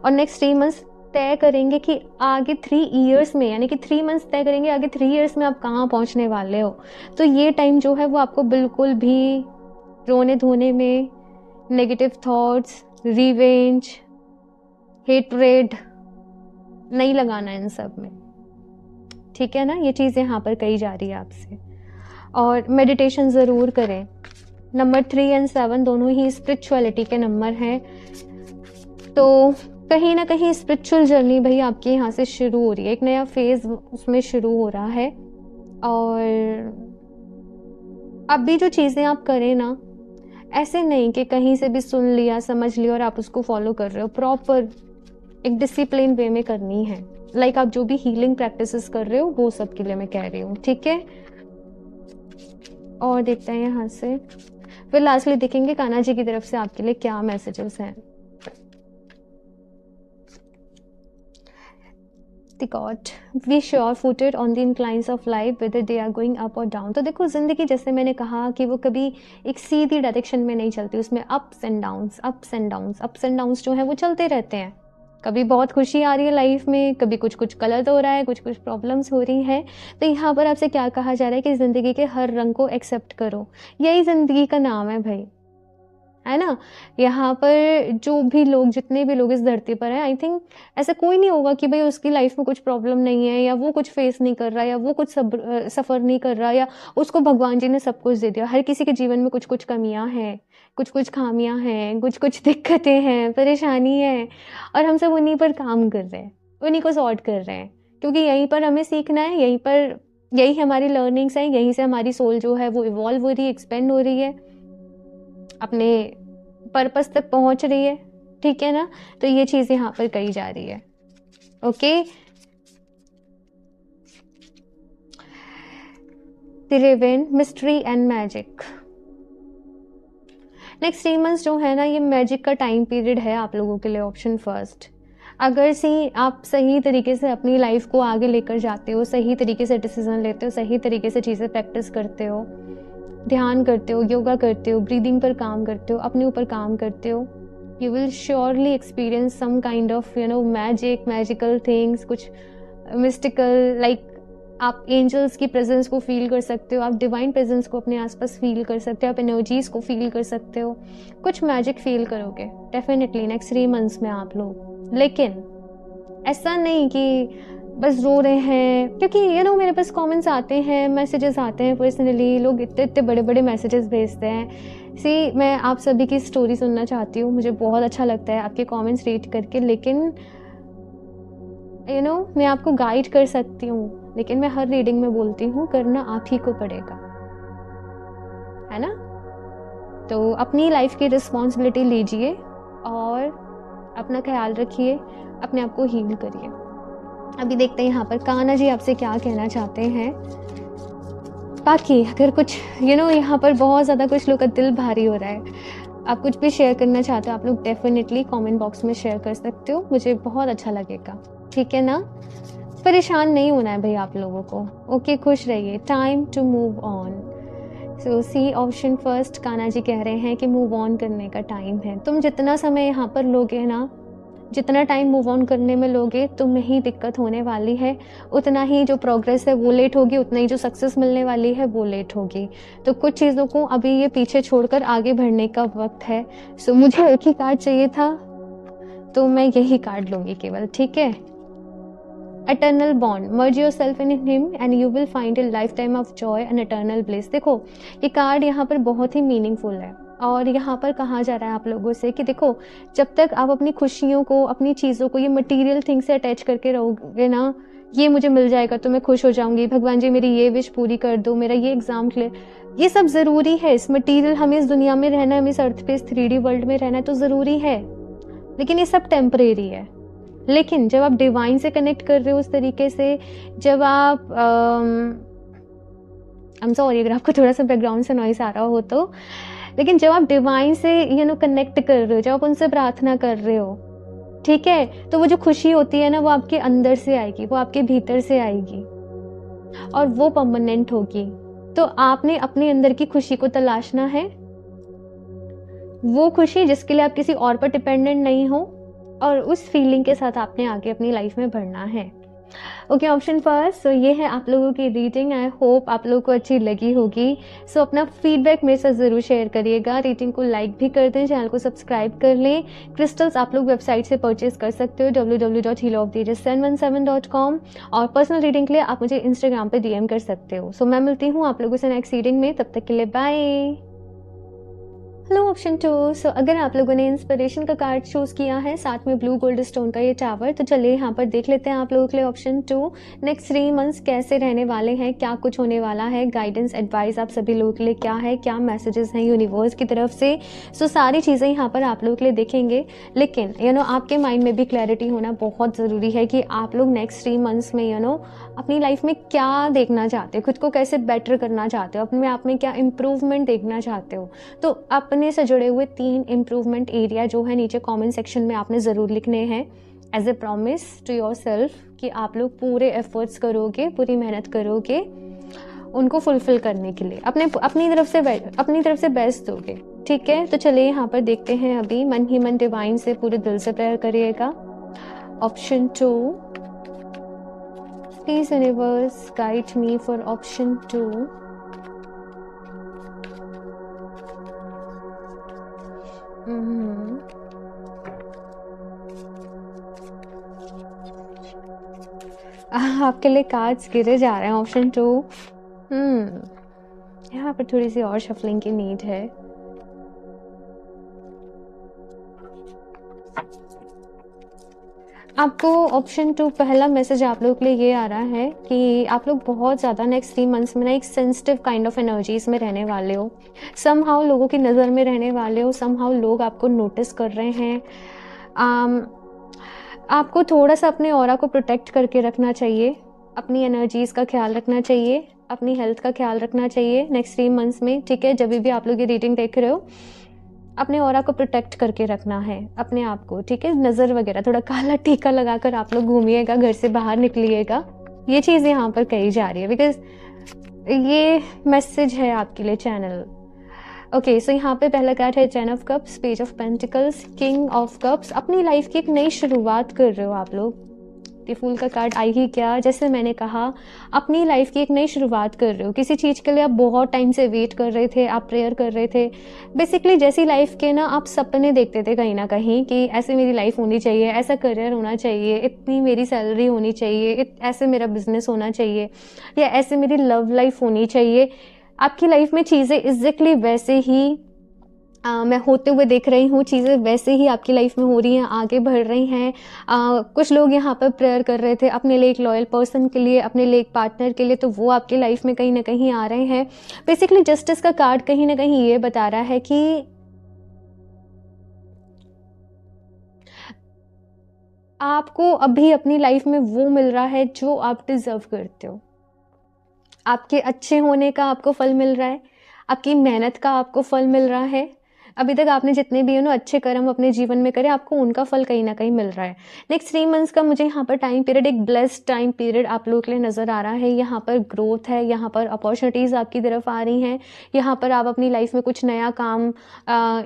A: और नेक्स्ट 3 मंथ्स तय करेंगे कि आगे 3 इयर्स में, यानी कि 3 मंथ्स तय करेंगे आगे 3 इयर्स में आप कहाँ पहुँचने वाले हो। तो ये टाइम जो है वो आपको बिल्कुल भी रोने धोने में, नेगेटिव थॉट्स, रिवेंज, हेट्रेड नहीं लगाना इन सब में, ठीक है ना। ये चीज़ यहाँ पर कही जा रही है आपसे। और मेडिटेशन ज़रूर करें। नंबर 3 और 7 दोनों ही स्पिरिचुअलिटी के नंबर हैं, तो कहीं ना कहीं स्पिरिचुअल जर्नी भाई आपकी यहाँ से शुरू हो रही है, एक नया फेज उसमें शुरू हो रहा है। और अब भी जो चीज़ें आप करें ना, ऐसे नहीं कि कहीं से भी सुन लिया, समझ लिया और आप उसको फॉलो कर रहे हो, प्रॉपर एक डिसिप्लिन वे में करनी है। लाइक आप जो भी हीलिंग प्रैक्टिसेस कर रहे हो वो सब के लिए मैं कह रही हूँ, ठीक है। और देखते हैं यहाँ से, फिर लास्टली देखेंगे कान्हा जी की तरफ से आपके लिए क्या मैसेजेस हैं। The God, be sure-footed on the inclines of life, whether they are going up or down। तो देखो ज़िंदगी जैसे मैंने कहा कि वो कभी एक सीधी डायरेक्शन में नहीं चलती, उसमें ups and downs, ups and downs, ups and downs जो है वो चलते रहते हैं। कभी बहुत खुशी आ रही है लाइफ में, कभी कुछ कुछ गलत हो रहा है, कुछ कुछ प्रॉब्लम्स हो रही हैं। तो यहाँ पर आपसे क्या कहा जा रहा है कि ज़िंदगी के हर रंग को एक्सेप्ट करो, यही ज़िंदगी का नाम है भाई, है ना। यहाँ पर जो भी लोग, जितने भी लोग इस धरती पर हैं, आई थिंक ऐसा कोई नहीं होगा कि भाई उसकी लाइफ में कुछ प्रॉब्लम नहीं है, या वो कुछ फेस नहीं कर रहा, या वो कुछ सफ़र नहीं कर रहा, या उसको भगवान जी ने सब कुछ दे दिया। हर किसी के जीवन में कुछ कुछ कमियां हैं, कुछ कुछ खामियां हैं, कुछ कुछ दिक्कतें हैं, परेशानी है, और हम सब उन्हीं पर काम कर रहे हैं, उन्हीं को सॉर्ट कर रहे हैं, क्योंकि यहीं पर हमें सीखना है, यही हमारी लर्निंग्स हैं, यहीं से हमारी सोल जो है वो इवॉल्व हो रही है, एक्सपेंड हो रही है, अपने पर्पस तक पहुंच रही है, ठीक है ना। तो ये चीज़ यहाँ पर कही जा रही है, okay. The raven, mystery and magic. Next 3 months जो है ना, ये मैजिक का टाइम पीरियड है आप लोगों के लिए। ऑप्शन फर्स्ट, अगर आप सही तरीके से अपनी लाइफ को आगे लेकर जाते हो, सही तरीके से डिसीजन लेते हो, सही तरीके से चीज़ें प्रैक्टिस करते हो, ध्यान करते हो, योगा करते हो, ब्रीदिंग पर काम करते हो, अपने ऊपर काम करते हो, you will surely experience some kind of magical things, कुछ मिस्टिकल, लाइक आप एंजल्स की प्रेजेंस को फील कर सकते हो, आप डिवाइन प्रेजेंस को अपने आसपास फील कर सकते हो, आप एनर्जीज को फील कर सकते हो, कुछ मैजिक फील करोगे डेफिनेटली नेक्स्ट 3 मंथ्स में आप लोग। लेकिन ऐसा नहीं कि बस रो रहे हैं, क्योंकि मेरे पास कमेंट्स आते हैं, मैसेजेस आते हैं पर्सनली, लोग इतने इतने बड़े बड़े मैसेजेस भेजते हैं। मैं आप सभी की स्टोरी सुनना चाहती हूँ, मुझे बहुत अच्छा लगता है आपके कमेंट्स रीड करके, लेकिन मैं आपको गाइड कर सकती हूँ, लेकिन मैं हर रीडिंग में बोलती हूँ करना आप ही को पड़ेगा, है ना। तो अपनी लाइफ की रिस्पॉन्सिबिलिटी लीजिए और अपना ख्याल रखिए, अपने आप को हील करिए। अभी देखते हैं यहाँ पर कान्हा जी आपसे क्या कहना चाहते हैं। बाकी अगर कुछ यहाँ पर बहुत ज़्यादा कुछ लोग का दिल भारी हो रहा है, आप कुछ भी शेयर करना चाहते हो, आप लोग डेफिनेटली कमेंट बॉक्स में शेयर कर सकते हो, मुझे बहुत अच्छा लगेगा, ठीक है ना। परेशान नहीं होना है भाई आप लोगों को, ओके, खुश रहिए। Time to move on. So C option first, Kanha ji कह रहे हैं कि मूव ऑन करने का टाइम है। तुम जितना समय यहाँ पर लोगे ना, जितना टाइम मूव ऑन करने में लोगे, तुम्हें ही दिक्कत होने वाली है, उतना ही जो प्रोग्रेस है वो लेट होगी, उतना ही जो सक्सेस मिलने वाली है वो लेट होगी। तो कुछ चीज़ों को अभी ये पीछे छोड़कर आगे बढ़ने का वक्त है। सो मुझे एक ही कार्ड चाहिए था, तो मैं यही कार्ड लूँगी केवल, ठीक है। Eternal bond, merge yourself in him and you will find a lifetime of joy and eternal bliss। देखो ये कार्ड यहाँ पर बहुत ही मीनिंगफुल है, और यहाँ पर कहा जा रहा है आप लोगों से कि देखो, जब तक आप अपनी खुशियों को, अपनी चीज़ों को ये मटेरियल थिंग से अटैच करके रहोगे ना, ये मुझे मिल जाएगा तो मैं खुश हो जाऊंगी, भगवान जी मेरी ये विश पूरी कर दो, मेरा ये एग्जाम क्लियर, ये सब ज़रूरी है। इस मटीरियल, हमें इस दुनिया में रहना है, हमें इस अर्थ पे, इस 3D वर्ल्ड में रहना है तो ज़रूरी है, लेकिन ये सब टेम्परेरी है। लेकिन जब आप डिवाइन से कनेक्ट कर रहे हो उस तरीके से, जब आप आई एम सॉरी अगर आपको थोड़ा सा बैकग्राउंड से नॉइस आ रहा हो तो, लेकिन जब आप डिवाइन से कनेक्ट कर रहे हो, जब आप उनसे प्रार्थना कर रहे हो, ठीक है, तो वो जो खुशी होती है ना, वो आपके अंदर से आएगी, वो आपके भीतर से आएगी और वो परमानेंट होगी। तो आपने अपने अंदर की खुशी को तलाशना है, वो खुशी जिसके लिए आप किसी और पर डिपेंडेंट नहीं हो, और उस फीलिंग के साथ आपने आगे अपनी लाइफ में बढ़ना है। Okay, option first. सो ये है आप लोगों की रीडिंग। आई होप आप लोगों को अच्छी लगी होगी। सो अपना फीडबैक मेरे साथ ज़रूर शेयर करिएगा। रीडिंग को लाइक भी कर दें, चैनल को सब्सक्राइब कर लें। क्रिस्टल्स आप लोग वेबसाइट से परचेज कर सकते हो www.healoftheages717.com, और पर्सनल रीडिंग के लिए आप मुझे इंस्टाग्राम पे DM कर सकते हो। सो मैं मिलती हूँ आप लोगों से नेक्स्ट रीडिंग में, तब तक के लिए बाय। Hello option 2। सो अगर आप लोगों ने इंस्पिरेशन का कार्ड चूज़ किया है, साथ में ब्लू गोल्ड स्टोन का ये टावर, तो चलिए यहाँ पर देख लेते हैं आप लोगों के लिए ऑप्शन 2 नेक्स्ट 3 मंथ्स कैसे रहने वाले हैं, क्या कुछ होने वाला है, गाइडेंस एडवाइस आप सभी लोगों के लिए क्या है, क्या मैसेजेस हैं यूनिवर्स की तरफ से। सो सारी चीज़ें यहाँ पर आप लोगों के लिए देखेंगे। लेकिन आपके माइंड में भी क्लैरिटी होना बहुत ज़रूरी है कि आप लोग नेक्स्ट 3 मंथ्स में अपनी लाइफ में क्या देखना चाहते हो, खुद को कैसे बेटर करना चाहते हो, अपने आप में क्या इम्प्रूवमेंट देखना चाहते हो। तो अपने से जुड़े हुए 3 इम्प्रूवमेंट एरिया जो है नीचे कमेंट सेक्शन में आपने ज़रूर लिखने हैं as a promise to yourself, कि आप लोग पूरे एफर्ट्स करोगे, पूरी मेहनत करोगे उनको फुलफिल करने के लिए, अपनी तरफ से बेस्ट दोगे। ठीक है, तो चलिए यहाँ पर देखते हैं। अभी मन ही मन डिवाइन से पूरे दिल से प्रेयर करिएगा। Option 2, please universe guide me for option 2। आपके लिए कार्ड्स गिरे जा रहे हैं। ऑप्शन 2, यहाँ पर थोड़ी सी और शफलिंग की नीड है। आपको ऑप्शन 2 पहला मैसेज आप लोगों के लिए ये आ रहा है कि आप लोग बहुत ज़्यादा नेक्स्ट 3 मंथ्स में ना एक सेंसिटिव काइंड ऑफ एनर्जीज में रहने वाले हो। समहाउ लोगों की नज़र में रहने वाले हो, समहाउ लोग आपको नोटिस कर रहे हैं। आपको थोड़ा सा अपने ऑरा को प्रोटेक्ट करके रखना चाहिए, अपनी एनर्जीज़ का ख्याल रखना चाहिए, अपनी हेल्थ का ख्याल रखना चाहिए नेक्स्ट 3 मंथ्स में। ठीक है, जब भी आप लोग ये रीडिंग देख रहे हो, अपने ऑरा को प्रोटेक्ट करके रखना है अपने आप को। ठीक है, नज़र वगैरह थोड़ा काला टीका लगाकर आप लोग घूमिएगा, घर से बाहर निकलिएगा। ये चीज़ यहाँ पर कही जा रही है बिकॉज ये मैसेज है आपके लिए चैनल। ओके, सो यहाँ पे पहला कार्ड है 10 of cups, page of pentacles, king of cups. अपनी लाइफ की एक नई शुरुआत कर रहे हो आप लोग। ये फूल का कार्ड आई ही क्या, जैसे मैंने कहा अपनी लाइफ की एक नई शुरुआत कर रहे हो। किसी चीज़ के लिए आप बहुत टाइम से वेट कर रहे थे, आप प्रेयर कर रहे थे। बेसिकली जैसी लाइफ के ना आप सपने देखते थे कहीं ना कहीं कि ऐसे मेरी लाइफ होनी चाहिए, ऐसा करियर होना चाहिए, इतनी मेरी सैलरी होनी चाहिए, ऐसे मेरा बिजनेस होना चाहिए, या ऐसे मेरी लव लाइफ होनी चाहिए। आपकी लाइफ में चीज़ें एग्जैक्टली वैसे ही मैं होते हुए देख रही हूँ, चीज़ें वैसे ही आपकी लाइफ में हो रही हैं, आगे बढ़ रही हैं। कुछ लोग यहाँ पर प्रेयर कर रहे थे अपने लिए एक लॉयल पर्सन के लिए, अपने लिए एक पार्टनर के लिए, तो वो आपकी लाइफ में कहीं ना कहीं आ रहे हैं। बेसिकली जस्टिस का कार्ड कहीं ना कहीं ये बता रहा है कि आपको अभी अपनी लाइफ में वो मिल रहा है जो आप डिजर्व करते हो। आपके अच्छे होने का आपको फल मिल रहा है, आपकी मेहनत का आपको फल मिल रहा है। अभी तक आपने जितने भी अच्छे कर्म अपने जीवन में करे, आपको उनका फल कहीं ना कहीं मिल रहा है। नेक्स्ट 3 मंथ्स का मुझे यहाँ पर टाइम पीरियड एक ब्लेस्ड टाइम पीरियड आप लोगों के लिए नज़र आ रहा है। यहाँ पर ग्रोथ है, यहाँ पर अपॉर्चुनिटीज़ आपकी तरफ आ रही हैं। यहाँ पर आप अपनी लाइफ में कुछ नया काम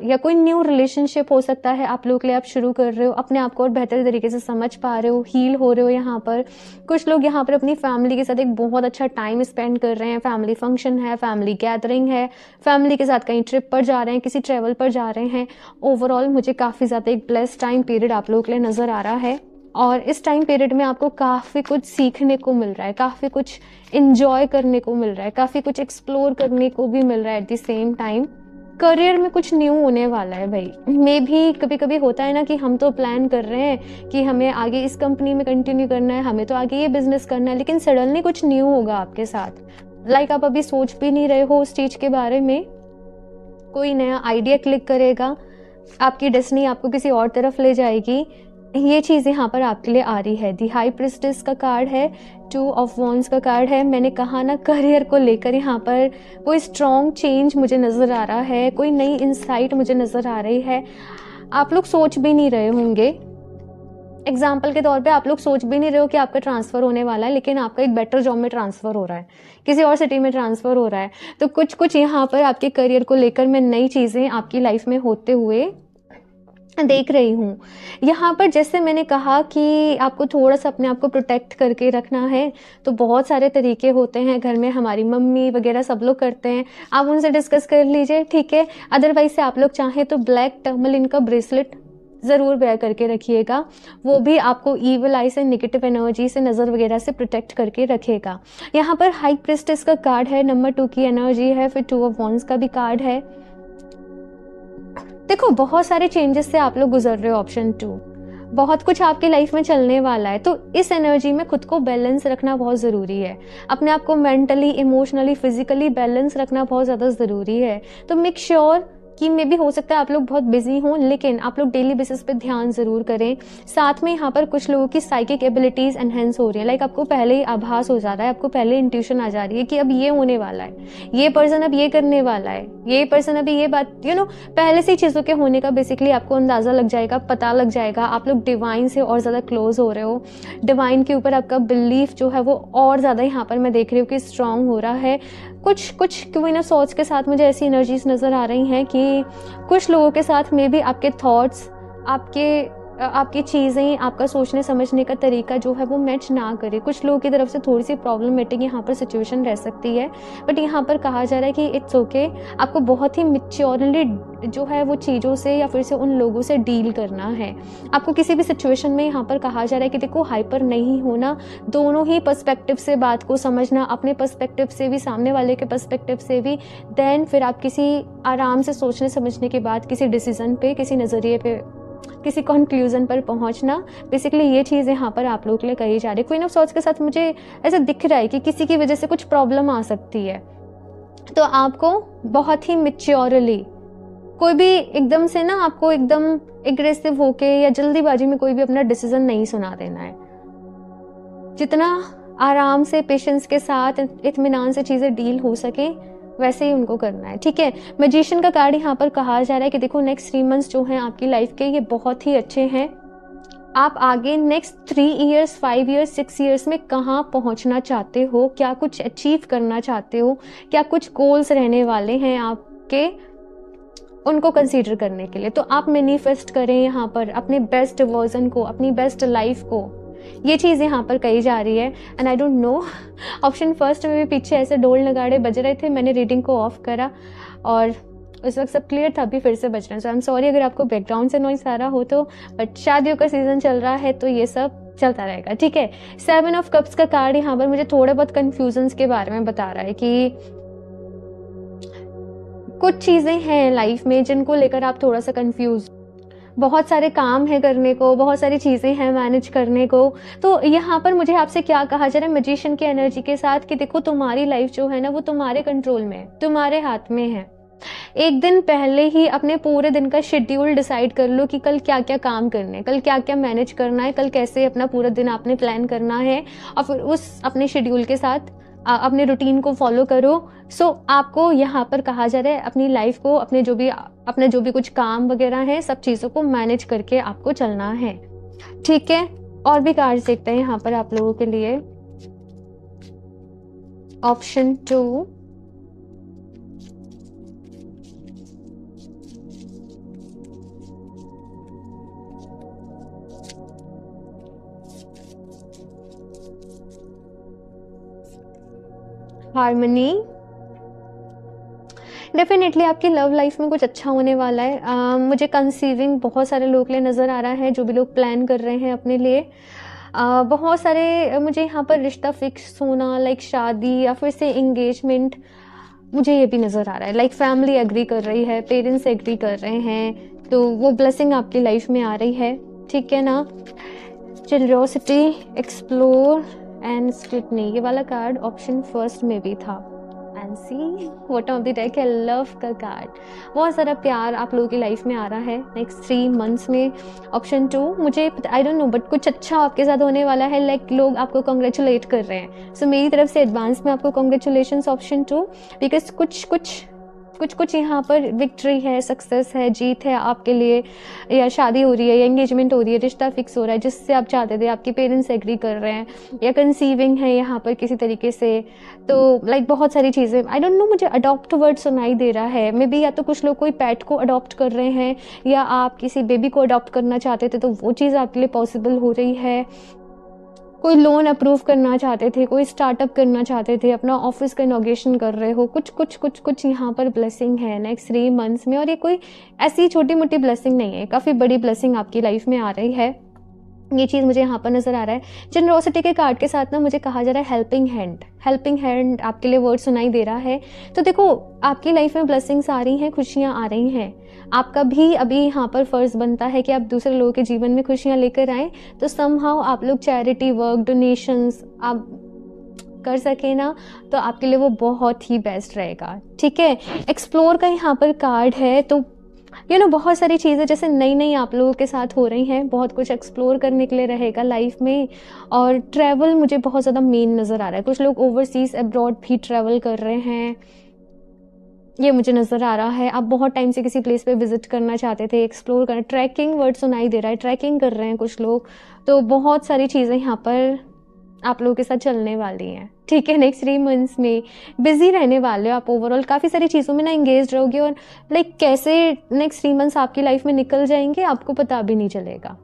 A: या कोई न्यू रिलेशनशिप हो सकता है आप लोगों के लिए आप शुरू कर रहे हो, अपने आप को और बेहतर तरीके से समझ पा रहे हो, हील हो रहे हो। यहाँ पर कुछ लोग यहाँ पर अपनी फैमिली के साथ एक बहुत अच्छा टाइम स्पेंड कर रहे हैं। फैमिली फंक्शन है, फैमिली गैदरिंग है, फैमिली के साथ कहीं ट्रिप पर जा रहे हैं, किसी ट्रैवल पर जा रहे हैं। ओवरऑल मुझे काफ़ी ज़्यादा एक ब्लेस्ड टाइम पीरियड आप लोगों के लिए नज़र आ रहा है, और इस टाइम पीरियड में आपको काफ़ी कुछ सीखने को मिल रहा है, काफ़ी कुछ इंजॉय करने को मिल रहा है, काफ़ी कुछ एक्सप्लोर करने को भी मिल रहा है। At the same time career में कुछ न्यू होने वाला है भाई। मे भी कभी कभी होता है ना कि हम तो प्लान कर रहे हैं कि हमें आगे इस कंपनी में कंटिन्यू करना है, हमें तो आगे ये बिजनेस करना है, लेकिन सडनली कुछ न्यू होगा आपके साथ। लाइक आप अभी सोच भी नहीं रहे हो उस चीज़ के बारे में, कोई नया आइडिया क्लिक करेगा, आपकी डेस्टिनी आपको किसी और तरफ ले जाएगी। ये चीज़ यहाँ पर आपके लिए आ रही है। दी हाई प्रिस्टेस का कार्ड है, 2 ऑफ वॉन्ड्स का कार्ड है। मैंने कहा ना करियर को लेकर यहाँ पर कोई स्ट्रॉन्ग चेंज मुझे नज़र आ रहा है, कोई नई इंसाइट मुझे नज़र आ रही है। आप लोग सोच भी नहीं रहे होंगे एग्जाम्पल के तौर पे आप लोग सोच भी नहीं रहे हो कि आपका ट्रांसफ़र होने वाला है, लेकिन आपका एक बेटर जॉब में ट्रांसफ़र हो रहा है, किसी और सिटी में ट्रांसफ़र हो रहा है। तो कुछ कुछ यहाँ पर आपके करियर को लेकर मैं नई चीज़ें आपकी लाइफ में होते हुए देख रही हूँ। यहाँ पर जैसे मैंने कहा कि आपको थोड़ा-सा अपने आप को प्रोटेक्ट करके रखना है, तो बहुत सारे तरीके होते हैं, घर में हमारी मम्मी वगैरह सब लोग करते हैं, आप उनसे डिस्कस कर लीजिए, ठीक है। अदरवाइज़ से आप लोग चाहें तो ब्लैक टर्मलिन का ब्रेसलेट ज़रूर वेयर करके रखिएगा, वो भी आपको ईविल आई से, नेगेटिव एनर्जी से, नज़र वगैरह से प्रोटेक्ट करके रखेगा। यहाँ पर हाई प्रीस्टेस का कार्ड है, नंबर 2 की एनर्जी है, फिर 2 ऑफ वॉन्ड्स का भी कार्ड है। देखो बहुत सारे चेंजेस से आप लोग गुजर रहे हो, ऑप्शन 2 बहुत कुछ आपकी लाइफ में चलने वाला है, तो इस एनर्जी में खुद को बैलेंस रखना बहुत ज़रूरी है। अपने आप को मेंटली, इमोशनली, फिजिकली बैलेंस रखना बहुत ज़्यादा ज़रूरी है। तो मेक श्योर कि मे भी हो सकता है आप लोग बहुत बिजी हों, लेकिन आप लोग डेली बेसिस पे ध्यान ज़रूर करें। साथ में यहाँ पर कुछ लोगों की साइकिक एबिलिटीज़ एनहेंस हो रही है, लाइक आपको पहले ही आभास हो जा रहा है, आपको पहले इंट्यूशन आ जा रही है कि अब ये होने वाला है, ये पर्सन अब ये करने वाला है, ये पर्सन अभी ये बात पहले से ही चीज़ों के होने का बेसिकली आपको अंदाज़ा लग जाएगा, पता लग जाएगा। आप लोग डिवाइन से और ज़्यादा क्लोज हो रहे हो, डिवाइन के ऊपर आपका बिलीफ जो है वो और ज़्यादा यहाँ पर मैं देख रही हूँ कि स्ट्रांग हो रहा है। कुछ क्वीन ऑफ सॉर्ड्स के साथ मुझे ऐसी एनर्जीज नज़र आ रही हैं कि कुछ लोगों के साथ मे बी आपके थॉट्स, आपकी चीज़ें, आपका सोचने समझने का तरीका जो है वो मैच ना करे। कुछ लोगों की तरफ से थोड़ी सी प्रॉब्लमेटिक यहाँ पर सिचुएशन रह सकती है, बट यहाँ पर कहा जा रहा है कि इट्स ओके। आपको बहुत ही मैच्योरली जो है वो चीज़ों से या फिर से उन लोगों से डील करना है। आपको किसी भी सिचुएशन में यहाँ पर कहा जा रहा है कि देखो हाइपर नहीं होना, दोनों ही पर्सपेक्टिव से बात को समझना, अपने पर्सपेक्टिव से भी, सामने वाले के पर्सपेक्टिव से भी, देन फिर आप किसी आराम से सोचने समझने के बाद किसी डिसीजन पे, किसी नज़रिए पे, किसी कंक्लूजन पर पहुंचना। बेसिकली ये चीज़ यहाँ पर आप लोगों के लिए कही जा रही है। क्वीन ऑफ सॉर्ड्स के साथ मुझे ऐसा दिख रहा है कि किसी की वजह से कुछ प्रॉब्लम आ सकती है, तो आपको बहुत ही मैच्योरली, कोई भी एकदम से ना आपको एकदम एग्रेसिव होके या जल्दीबाजी में कोई भी अपना डिसीजन नहीं सुना देना है। जितना आराम से, पेशेंस के साथ, इत्मीनान से चीज़ें डील हो सके वैसे ही उनको करना है, ठीक है। मैजिशियन का कार्ड यहाँ पर कहा जा रहा है कि देखो नेक्स्ट 3 मंथ्स जो हैं आपकी लाइफ के, ये बहुत ही अच्छे हैं। आप आगे नेक्स्ट 3 इयर्स, 5 इयर्स, 6 इयर्स में कहाँ पहुँचना चाहते हो, क्या कुछ अचीव करना चाहते हो, क्या कुछ गोल्स रहने वाले हैं आपके, उनको कंसीडर करने के लिए। तो आप मैनिफेस्ट करें यहाँ पर अपने बेस्ट वर्जन को, अपनी बेस्ट लाइफ को, ये चीज़ यहाँ पर कही जा रही है। And I don't know, option first में भी पीछे ऐसे ढोल नगाड़े बज रहे थे, मैंने रीडिंग को ऑफ करा और उस वक्त सब क्लियर था, अभी फिर से बज रहे हैं। सो आई एम सॉरी अगर आपको बैकग्राउंड से नॉइस आ रहा हो तो, बट शादियों का सीजन चल रहा है तो ये सब चलता रहेगा, ठीक है। 7 ऑफ कप्स का कार्ड यहाँ पर मुझे थोड़े बहुत कन्फ्यूजन्स के बारे में बता रहा है कि कुछ चीज़ें हैं लाइफ में जिनको लेकर आप थोड़ा सा कंफ्यूज, बहुत सारे काम है करने को, बहुत सारी चीज़ें हैं मैनेज करने को। तो यहाँ पर मुझे आपसे क्या कहा जा रहा है मैजिशियन की एनर्जी के साथ कि देखो तुम्हारी लाइफ जो है ना वो तुम्हारे कंट्रोल में है, तुम्हारे हाथ में है। एक दिन पहले ही अपने पूरे दिन का शेड्यूल डिसाइड कर लो कि कल क्या क्या काम करने हैं, कल क्या क्या मैनेज करना है, कल कैसे अपना पूरा दिन आपने प्लान करना है, और फिर उस अपने शेड्यूल के साथ अपने रूटीन को फॉलो करो। सो आपको यहाँ पर कहा जा रहा है अपनी लाइफ को, अपने जो भी कुछ काम वगैरह है, सब चीज़ों को मैनेज करके आपको चलना है, ठीक है। और भी कार्ड्स देखते हैं यहाँ पर आप लोगों के लिए। Option 2, harmony. डेफिनेटली आपकी लव लाइफ में कुछ अच्छा होने वाला है। मुझे कंसीविंग बहुत सारे लोग के लिए नज़र आ रहा है, जो भी लोग प्लान कर रहे हैं अपने लिए। बहुत सारे मुझे यहाँ पर रिश्ता फिक्स होना, लाइक शादी या फिर से एंगेजमेंट, मुझे ये भी नज़र आ रहा है। लाइक फैमिली एग्री कर रही है, पेरेंट्स एग्री कर रहे हैं, तो वो ब्लेसिंग आपकी लाइफ में आ रही है, ठीक है ना। क्यूरियोसिटी, एक्सप्लोर एंड स्क्रूटनी, ये वाला कार्ड ऑप्शन फर्स्ट में भी था। And see bottom of the deck है लव का कार्ड। बहुत सारा प्यार आप लोगों की लाइफ में आ रहा है नेक्स्ट 3 मंथ्स में। ऑप्शन 2, मुझे आई डोंट नो बट कुछ अच्छा आपके साथ होने वाला है, लाइक लोग आपको कॉन्ग्रेचुलेट कर रहे हैं। सो मेरी तरफ से एडवांस में आपको कॉन्ग्रेचुलेशंस ऑप्शन 2, बिकॉज कुछ कुछ कुछ यहाँ पर विक्ट्री है, सक्सेस है, जीत है आपके लिए, या शादी हो रही है या एंगेजमेंट हो रही है, रिश्ता फिक्स हो रहा है जिससे आप चाहते थे, आपके पेरेंट्स एग्री कर रहे हैं, या कंसीविंग है यहाँ पर किसी तरीके से। तो लाइक बहुत सारी चीज़ें, आई डोंट नो, मुझे अडॉप्ट वर्ड सुनाई दे रहा है। मे बी या तो कुछ लोग कोई पेट को अडॉप्ट कर रहे हैं, या आप किसी बेबी को अडॉप्ट करना चाहते थे तो वो चीज़ आपके लिए पॉसिबल हो रही है। कोई लोन अप्रूव करना चाहते थे, कोई स्टार्टअप करना चाहते थे, अपना ऑफिस का इनॉग्रेशन कर रहे हो, कुछ कुछ कुछ कुछ यहाँ पर ब्लेसिंग है नेक्स्ट 3 मंथ्स में। और ये कोई ऐसी छोटी मोटी ब्लेसिंग नहीं है, काफ़ी बड़ी ब्लेसिंग आपकी लाइफ में आ रही है। ये चीज़ मुझे यहाँ पर नज़र आ रहा है। जनरोसिटी के कार्ड के साथ ना मुझे कहा जा रहा है हेल्पिंग हैंड। हेल्पिंग हैंड आपके लिए वर्ड सुनाई दे रहा है। तो देखो, आपकी लाइफ में ब्लेसिंग्स आ रही हैं, खुशियाँ आ रही हैं। आपका भी अभी यहाँ पर फ़र्ज़ बनता है कि आप दूसरे लोगों के जीवन में खुशियाँ लेकर आएँ। तो समहाउ आप लोग चैरिटी वर्क, डोनेशंस आप कर सके ना, तो आपके लिए वो बहुत ही बेस्ट रहेगा। ठीक है, एक्सप्लोर का यहाँ पर कार्ड है। तो बहुत सारी चीज़ें जैसे नई नई आप लोगों के साथ हो रही हैं, बहुत कुछ एक्सप्लोर करने के लिए रहेगा लाइफ में। और ट्रैवल मुझे बहुत ज़्यादा मेन नज़र आ रहा है। कुछ लोग ओवरसीज़ अब्रॉड भी ट्रैवल कर रहे हैं, ये मुझे नज़र आ रहा है। आप बहुत टाइम से किसी प्लेस पे विजिट करना चाहते थे, एक्सप्लोर करना। ट्रैकिंग वर्ड सुनाई दे रहा है, ट्रैकिंग कर रहे हैं कुछ लोग। तो बहुत सारी चीज़ें यहाँ पर आप लोगों के साथ चलने वाली हैं। ठीक है, नेक्स्ट 3 मंथ्स में बिजी रहने वाले हो आप। ओवरऑल काफ़ी सारी चीज़ों में ना इंगेज रहोगे, और लाइक कैसे नेक्स्ट 3 मंथ्स आपकी लाइफ में निकल जाएंगे आपको पता भी नहीं चलेगा,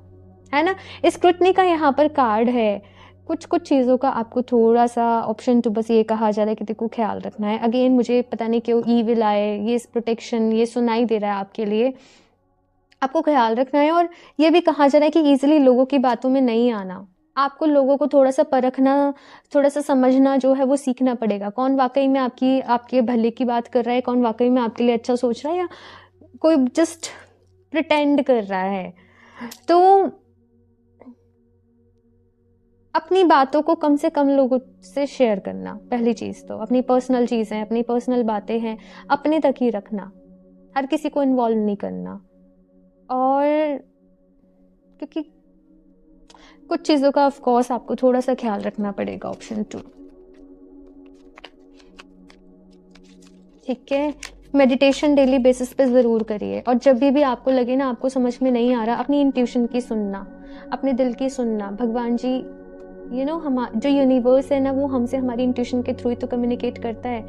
A: है ना। स्क्रूटनी का यहाँ पर कार्ड है। कुछ कुछ चीज़ों का आपको थोड़ा सा ऑप्शन तो बस ये कहा जा रहा है कि देखो ख्याल रखना है। अगेन मुझे पता नहीं क्यों ईविल आए, ये प्रोटेक्शन ये सुनाई दे रहा है आपके लिए। आपको ख्याल रखना है। और ये भी कहा जा रहा है कि ईजिली लोगों की बातों में नहीं आना। आपको लोगों को थोड़ा सा परखना, थोड़ा सा समझना जो है वो सीखना पड़ेगा। कौन वाकई में आपके भले की बात कर रहा है, कौन वाकई में आपके लिए अच्छा सोच रहा है, या कोई जस्ट प्रिटेंड कर रहा है। तो अपनी बातों को कम से कम लोगों से शेयर करना, पहली चीज़ तो। अपनी पर्सनल चीज़ें, अपनी पर्सनल बातें हैं, अपने तक ही रखना, हर किसी को इन्वॉल्व नहीं करना। और क्योंकि कुछ चीज़ों का ऑफ कोर्स आपको थोड़ा सा ख्याल रखना पड़ेगा। ऑप्शन 2, ठीक है। मेडिटेशन डेली बेसिस पे ज़रूर करिए। और जब भी आपको लगे ना आपको समझ में नहीं आ रहा, अपनी इंट्यूशन की सुनना, अपने दिल की सुनना। भगवान जी हम जो यूनिवर्स है ना, वो हमसे हमारी इंट्यूशन के थ्रू ही तो कम्युनिकेट करता है।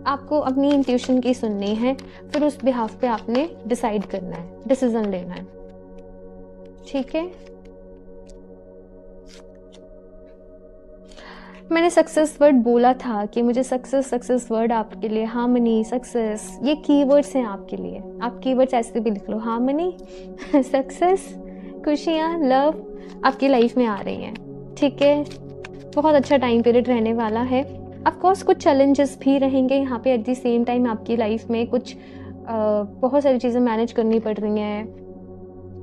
A: आपको अपनी इंट्यूशन की सुननी है, फिर उस बिहाफ पे आपने डिसाइड करना है, डिसीजन लेना है। ठीक है, मैंने सक्सेस वर्ड बोला था कि मुझे सक्सेस वर्ड आपके लिए, हार्मनी, सक्सेस, ये कीवर्ड्स हैं आपके लिए। आप कीवर्ड्स ऐसे भी लिख लो, हार्मनी, सक्सेस, खुशियाँ, लव आपकी लाइफ में आ रही हैं। ठीक है, बहुत अच्छा टाइम पीरियड रहने वाला है। ऑफ कोर्स कुछ चैलेंजेस भी रहेंगे यहाँ पे। एट द सेम टाइम आपकी लाइफ में कुछ बहुत सारी चीज़ें मैनेज करनी पड़ रही हैं,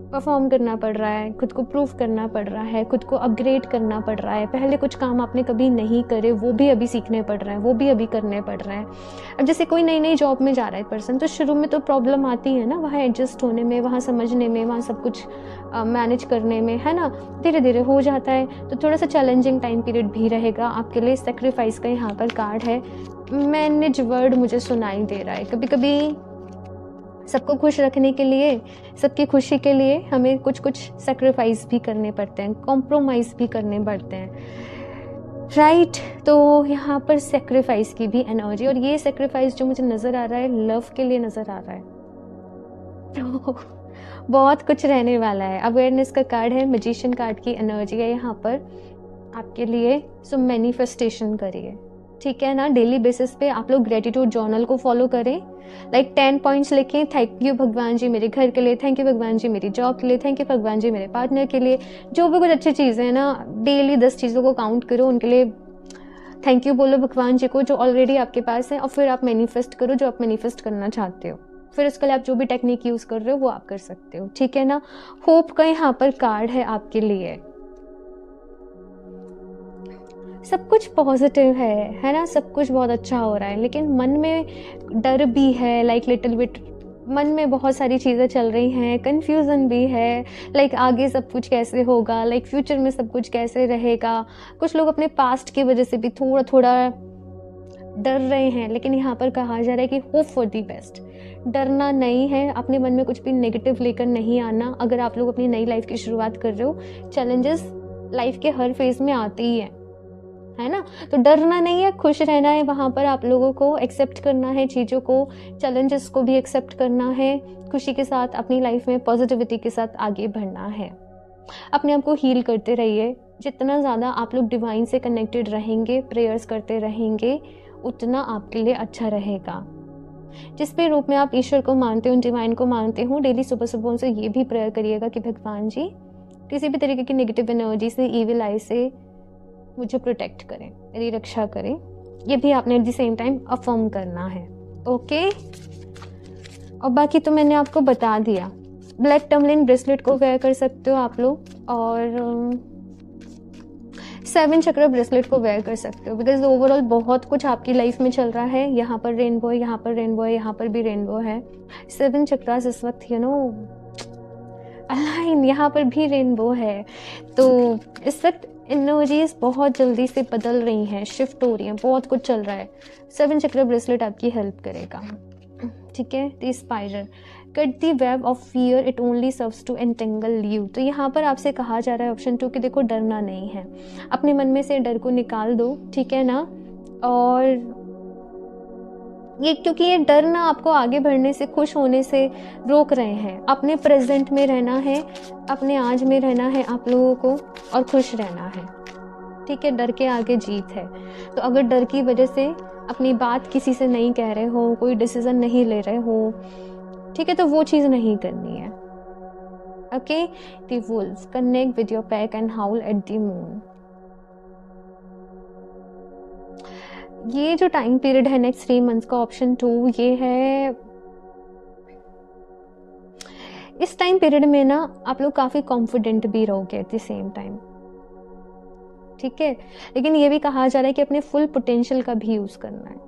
A: परफॉर्म करना पड़ रहा है, खुद को प्रूव करना पड़ रहा है, खुद को अपग्रेड करना पड़ रहा है। पहले कुछ काम आपने कभी नहीं करे, वो भी अभी सीखने पड़ रहे हैं, वो भी अभी करने पड़ रहे हैं। अब जैसे कोई नई जॉब में जा रहा है पर्सन, तो शुरू में तो प्रॉब्लम आती है ना, वहाँ एडजस्ट होने में, वहाँ समझने में, वहाँ सब कुछ मैनेज करने में, है ना। धीरे धीरे हो जाता है। तो थोड़ा सा चैलेंजिंग टाइम पीरियड भी रहेगा आपके लिए। सेक्रीफाइस का यहाँ पर कार्ड है। मैनेज वर्ड मुझे सुनाई दे रहा है। कभी कभी सबको खुश रखने के लिए, सबकी खुशी के लिए हमें कुछ कुछ सेक्रीफाइस भी करने पड़ते हैं, कॉम्प्रोमाइज़ भी करने पड़ते हैं, राइट। तो यहाँ पर सेक्रीफाइस की भी एनर्जी, और ये सेक्रीफाइस जो मुझे नज़र आ रहा है लव के लिए नज़र आ रहा है। तो बहुत कुछ रहने वाला है। अवेयरनेस का कार्ड है, मैजिशियन कार्ड की एनर्जी है यहाँ पर आपके लिए। सो मैनिफेस्टेशन करिए, ठीक है ना। डेली बेसिस पे आप लोग ग्रेटिट्यूड जर्नल को फॉलो करें। लाइक 10 पॉइंट्स लिखें। थैंक यू भगवान जी मेरे घर के लिए, थैंक यू भगवान जी मेरी जॉब के लिए, थैंक यू भगवान जी मेरे पार्टनर के लिए। जो भी कुछ अच्छी चीज़ें हैं ना, डेली 10 चीज़ों को काउंट करो, उनके लिए थैंक यू बोलो भगवान जी को जो ऑलरेडी आपके पास है। और फिर आप मैनिफेस्ट करो जो आप मैनिफेस्ट करना चाहते हो। फिर उसके लिए आप जो भी टेक्निक यूज़ कर रहे हो वो आप कर सकते हो, ठीक है ना। होप का यहाँ पर कार्ड है आपके लिए। सब कुछ पॉजिटिव है ना, सब कुछ बहुत अच्छा हो रहा है, लेकिन मन में डर भी है। लाइक लिटिल बिट मन में बहुत सारी चीज़ें चल रही हैं, कन्फ्यूज़न भी है। लाइक आगे सब कुछ कैसे होगा, लाइक फ्यूचर में सब कुछ कैसे रहेगा। कुछ लोग अपने पास्ट की वजह से भी थोड़ा थोड़ा डर रहे हैं, लेकिन यहाँ पर कहा जा रहा है कि होप फॉर दी बेस्ट। डरना नहीं है, अपने मन में कुछ भी नेगेटिव लेकर नहीं आना। अगर आप लोग अपनी नई लाइफ की शुरुआत कर रहे हो, चैलेंजेस लाइफ के हर फेज में आते ही है ना, तो डरना नहीं है, खुश रहना है। वहाँ पर आप लोगों को एक्सेप्ट करना है चीज़ों को, चैलेंजेस को भी एक्सेप्ट करना है, खुशी के साथ अपनी लाइफ में पॉजिटिविटी के साथ आगे बढ़ना है। अपने आप को हील करते रहिए। जितना ज़्यादा आप लोग डिवाइन से कनेक्टेड रहेंगे, प्रेयर्स करते रहेंगे, उतना आपके लिए अच्छा रहेगा। जिस भी रूप में आप ईश्वर को मानते हो, डिवाइन को मानते हो, डेली सुबह सुबह उनसे ये भी प्रेयर करिएगा कि भगवान जी किसी भी तरीके की नेगेटिव एनर्जी से, ईविल आई से मुझे प्रोटेक्ट करें, मेरी रक्षा करें। ये भी आपने at the same time affirm करना है। ओके, और बाकी तो मैंने आपको बता दिया। ब्लैक टर्मलिन ब्रेसलेट को वेयर कर सकते हो आप लोग, और 7 चक्र ब्रेसलेट को वेयर कर सकते हो, बिकॉज ओवरऑल बहुत कुछ आपकी लाइफ में चल रहा है। यहाँ पर रेनबो है, यहाँ पर रेनबो है, यहाँ पर भी रेनबो है। 7 चक्रास इस वक्त अलाइन, यहाँ पर भी रेनबो है। तो इस वक्त एनर्जीज बहुत जल्दी से बदल रही हैं, शिफ्ट हो रही हैं, बहुत कुछ चल रहा है। 7 चक्र ब्रेसलेट आपकी हेल्प करेगा। ठीक है, the spiral, cut the web of fear, it only serves to entangle you. तो यहाँ पर आपसे कहा जा रहा है ऑप्शन 2 कि देखो डरना नहीं है, अपने मन में से डर को निकाल दो, ठीक है ना। और ये क्योंकि ये डर ना आपको आगे बढ़ने से, खुश होने से रोक रहे हैं। अपने प्रेजेंट में रहना है, अपने आज में रहना है आप लोगों को, और खुश रहना है। ठीक है, डर के आगे जीत है। तो अगर डर की वजह से अपनी बात किसी से नहीं कह रहे हो, कोई डिसीजन नहीं ले रहे हो, ठीक है, तो वो चीज़ नहीं करनी है। Okay, the wolf, connect with your pack and howl at the moon. ये जो टाइम पीरियड है नेक्स्ट 3 मंथ्स का, ऑप्शन 2 ये है। इस टाइम पीरियड में ना आप लोग काफ़ी कॉन्फिडेंट भी रहोगे एट द सेम टाइम, ठीक है, लेकिन ये भी कहा जा रहा है कि अपने फुल पोटेंशियल का भी यूज़ करना है।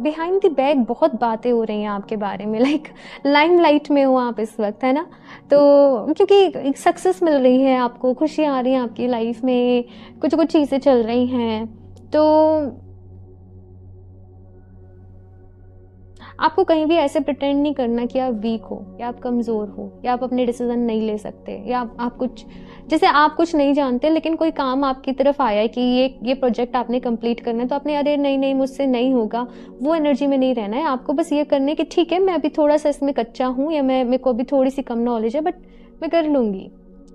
A: बिहाइंड द बैक बहुत बातें हो रही हैं आपके बारे में, लाइक लाइमलाइट में हो आप इस वक्त, है ना। तो क्योंकि सक्सेस मिल रही है आपको, खुशियाँ आ रही हैं आपकी लाइफ में, कुछ कुछ चीज़ें चल रही हैं, तो आपको कहीं भी ऐसे प्रिटेंड नहीं करना कि आप वीक हो, या आप कमज़ोर हो, या आप अपने डिसीजन नहीं ले सकते, या आप कुछ, जैसे आप कुछ नहीं जानते लेकिन कोई काम आपकी तरफ आया है कि ये प्रोजेक्ट आपने कंप्लीट करना है, तो आपने अरे नहीं मुझसे नहीं होगा, वो एनर्जी में नहीं रहना है। आपको बस ये करना है कि ठीक है, मैं अभी थोड़ा सा इसमें कच्चा हूँ, या मेरे को अभी थोड़ी सी कम नॉलेज है, बट मैं कर लूँगी,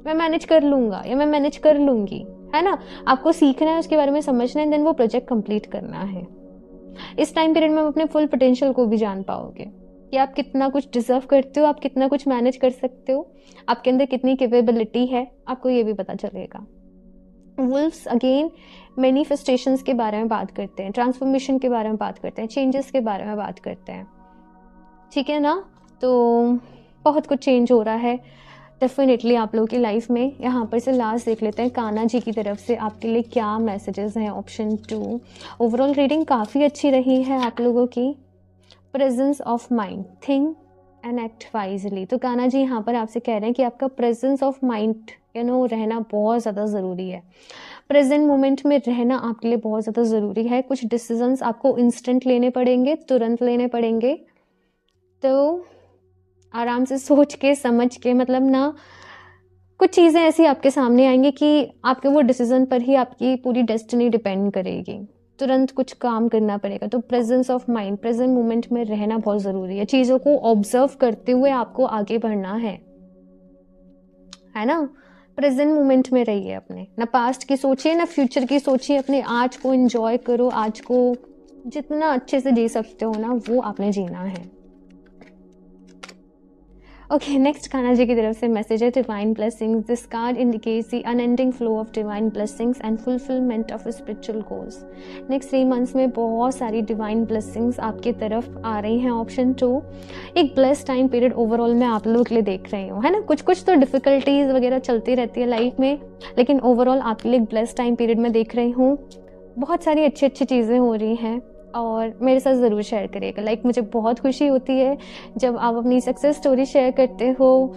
A: मैं मैनेज कर लूँगा, या मैं मैनेज कर लूँगी, है ना। आपको सीखना है, उसके बारे में समझना है, देन वो प्रोजेक्ट कंप्लीट करना है। इस टाइम पीरियड में आप अपने फुल पोटेंशियल को भी जान पाओगे कि आप कितना कुछ डिजर्व करते हो, आप कितना कुछ मैनेज कर सकते हो, आपके अंदर कितनी कैपेबिलिटी है, आपको ये भी पता चलेगा। वुल्फ्स अगेन मैनिफेस्टेशंस के बारे में बात करते हैं, ट्रांसफॉर्मेशन के बारे में बात करते हैं, चेंजेस के बारे में बात करते हैं, ठीक है ना। तो बहुत कुछ चेंज हो रहा है डेफिनेटली आप लोगों की लाइफ में। यहाँ पर से लास्ट देख लेते हैं कान्हा जी की तरफ से आपके लिए क्या मैसेजेस हैं। ऑप्शन 2, ओवरऑल रीडिंग काफ़ी अच्छी रही है आप लोगों की। Presence of mind, think and act wisely. तो कान्हा जी यहाँ पर आपसे कह रहे हैं कि आपका प्रेजेंस ऑफ माइंड रहना बहुत ज़्यादा ज़रूरी है। प्रेजेंट मोमेंट में रहना आपके लिए बहुत ज़्यादा ज़रूरी है। कुछ डिसीजंस आपको इंस्टेंट लेने पड़ेंगे, तुरंत लेने पड़ेंगे, तो आराम से सोच के समझ के, मतलब ना कुछ चीज़ें ऐसी आपके सामने आएंगी कि आपके वो डिसीज़न पर ही आपकी पूरी डेस्टिनी डिपेंड करेगी। तुरंत कुछ काम करना पड़ेगा। तो presence of mind, present moment में रहना बहुत ज़रूरी है। चीज़ों को ऑब्जर्व करते हुए आपको आगे बढ़ना है ना। प्रेजेंट मोमेंट में रहिए, अपने ना पास्ट की सोचिए ना फ्यूचर की सोचिए, अपने आज को एंजॉय करो। आज को जितना अच्छे से जी सकते हो ना, वो आपने जीना है। ओके, नेक्स्ट कान्हा जी की तरफ से मैसेज है divine blessings. This card indicates the unending flow of divine blessings and fulfilment of spiritual goals. Next 3 months में बहुत सारी डिवाइन ब्लेसिंग्स आपकी तरफ आ रही हैं। ऑप्शन 2, एक ब्लेस्ड टाइम पीरियड ओवरऑल मैं आप लोगों के लिए देख रही हूँ, है ना। कुछ तो डिफिकल्टीज वगैरह चलती रहती है लाइफ में, लेकिन ओवरऑल आपके लिए एक ब्लेस्ड टाइम पीरियड में देख रही हूँ। बहुत सारी अच्छी अच्छी चीज़ें हो रही हैं और मेरे साथ ज़रूर शेयर करिएगा। मुझे बहुत खुशी होती है जब आप अपनी सक्सेस स्टोरी शेयर करते हो,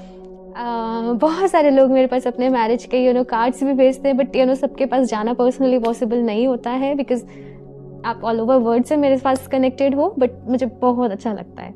A: बहुत सारे लोग मेरे पास अपने मैरिज के कार्ड्स भी भेजते हैं, बट सबके पास जाना पर्सनली पॉसिबल नहीं होता है, बिकॉज आप ऑल ओवर वर्ल्ड से मेरे पास कनेक्टेड हो, बट मुझे बहुत अच्छा लगता है।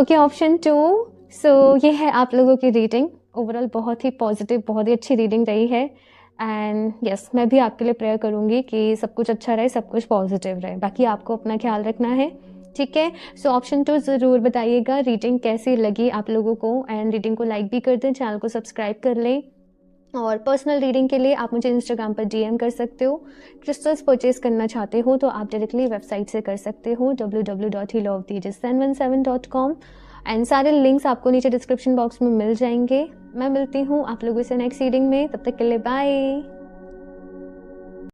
A: Okay, option 2। सो ये है आप लोगों की रीडिंग। ओवरऑल बहुत ही पॉजिटिव, बहुत ही अच्छी रीडिंग रही है। एंड यस, मैं भी आपके लिए प्रेयर करूँगी कि सब कुछ अच्छा रहे, सब कुछ पॉजिटिव रहे। बाकी आपको अपना ख्याल रखना है, ठीक है। सो ऑप्शन 2 ज़रूर बताइएगा रीडिंग कैसी लगी आप लोगों को, एंड रीडिंग को लाइक भी कर दें, चैनल को सब्सक्राइब कर लें। और पर्सनल रीडिंग के लिए आप मुझे इंस्टाग्राम पर DM कर सकते हो। क्रिस्टल्स परचेज करना चाहते हो तो आप डायरेक्टली वेबसाइट से कर सकते हो www.healoftheages717.com, एंड सारे लिंक्स आपको नीचे डिस्क्रिप्शन बॉक्स में मिल जाएंगे। मैं मिलती हूँ आप लोगों से नेक्स्ट रीडिंग में, तब तक के लिए बाय।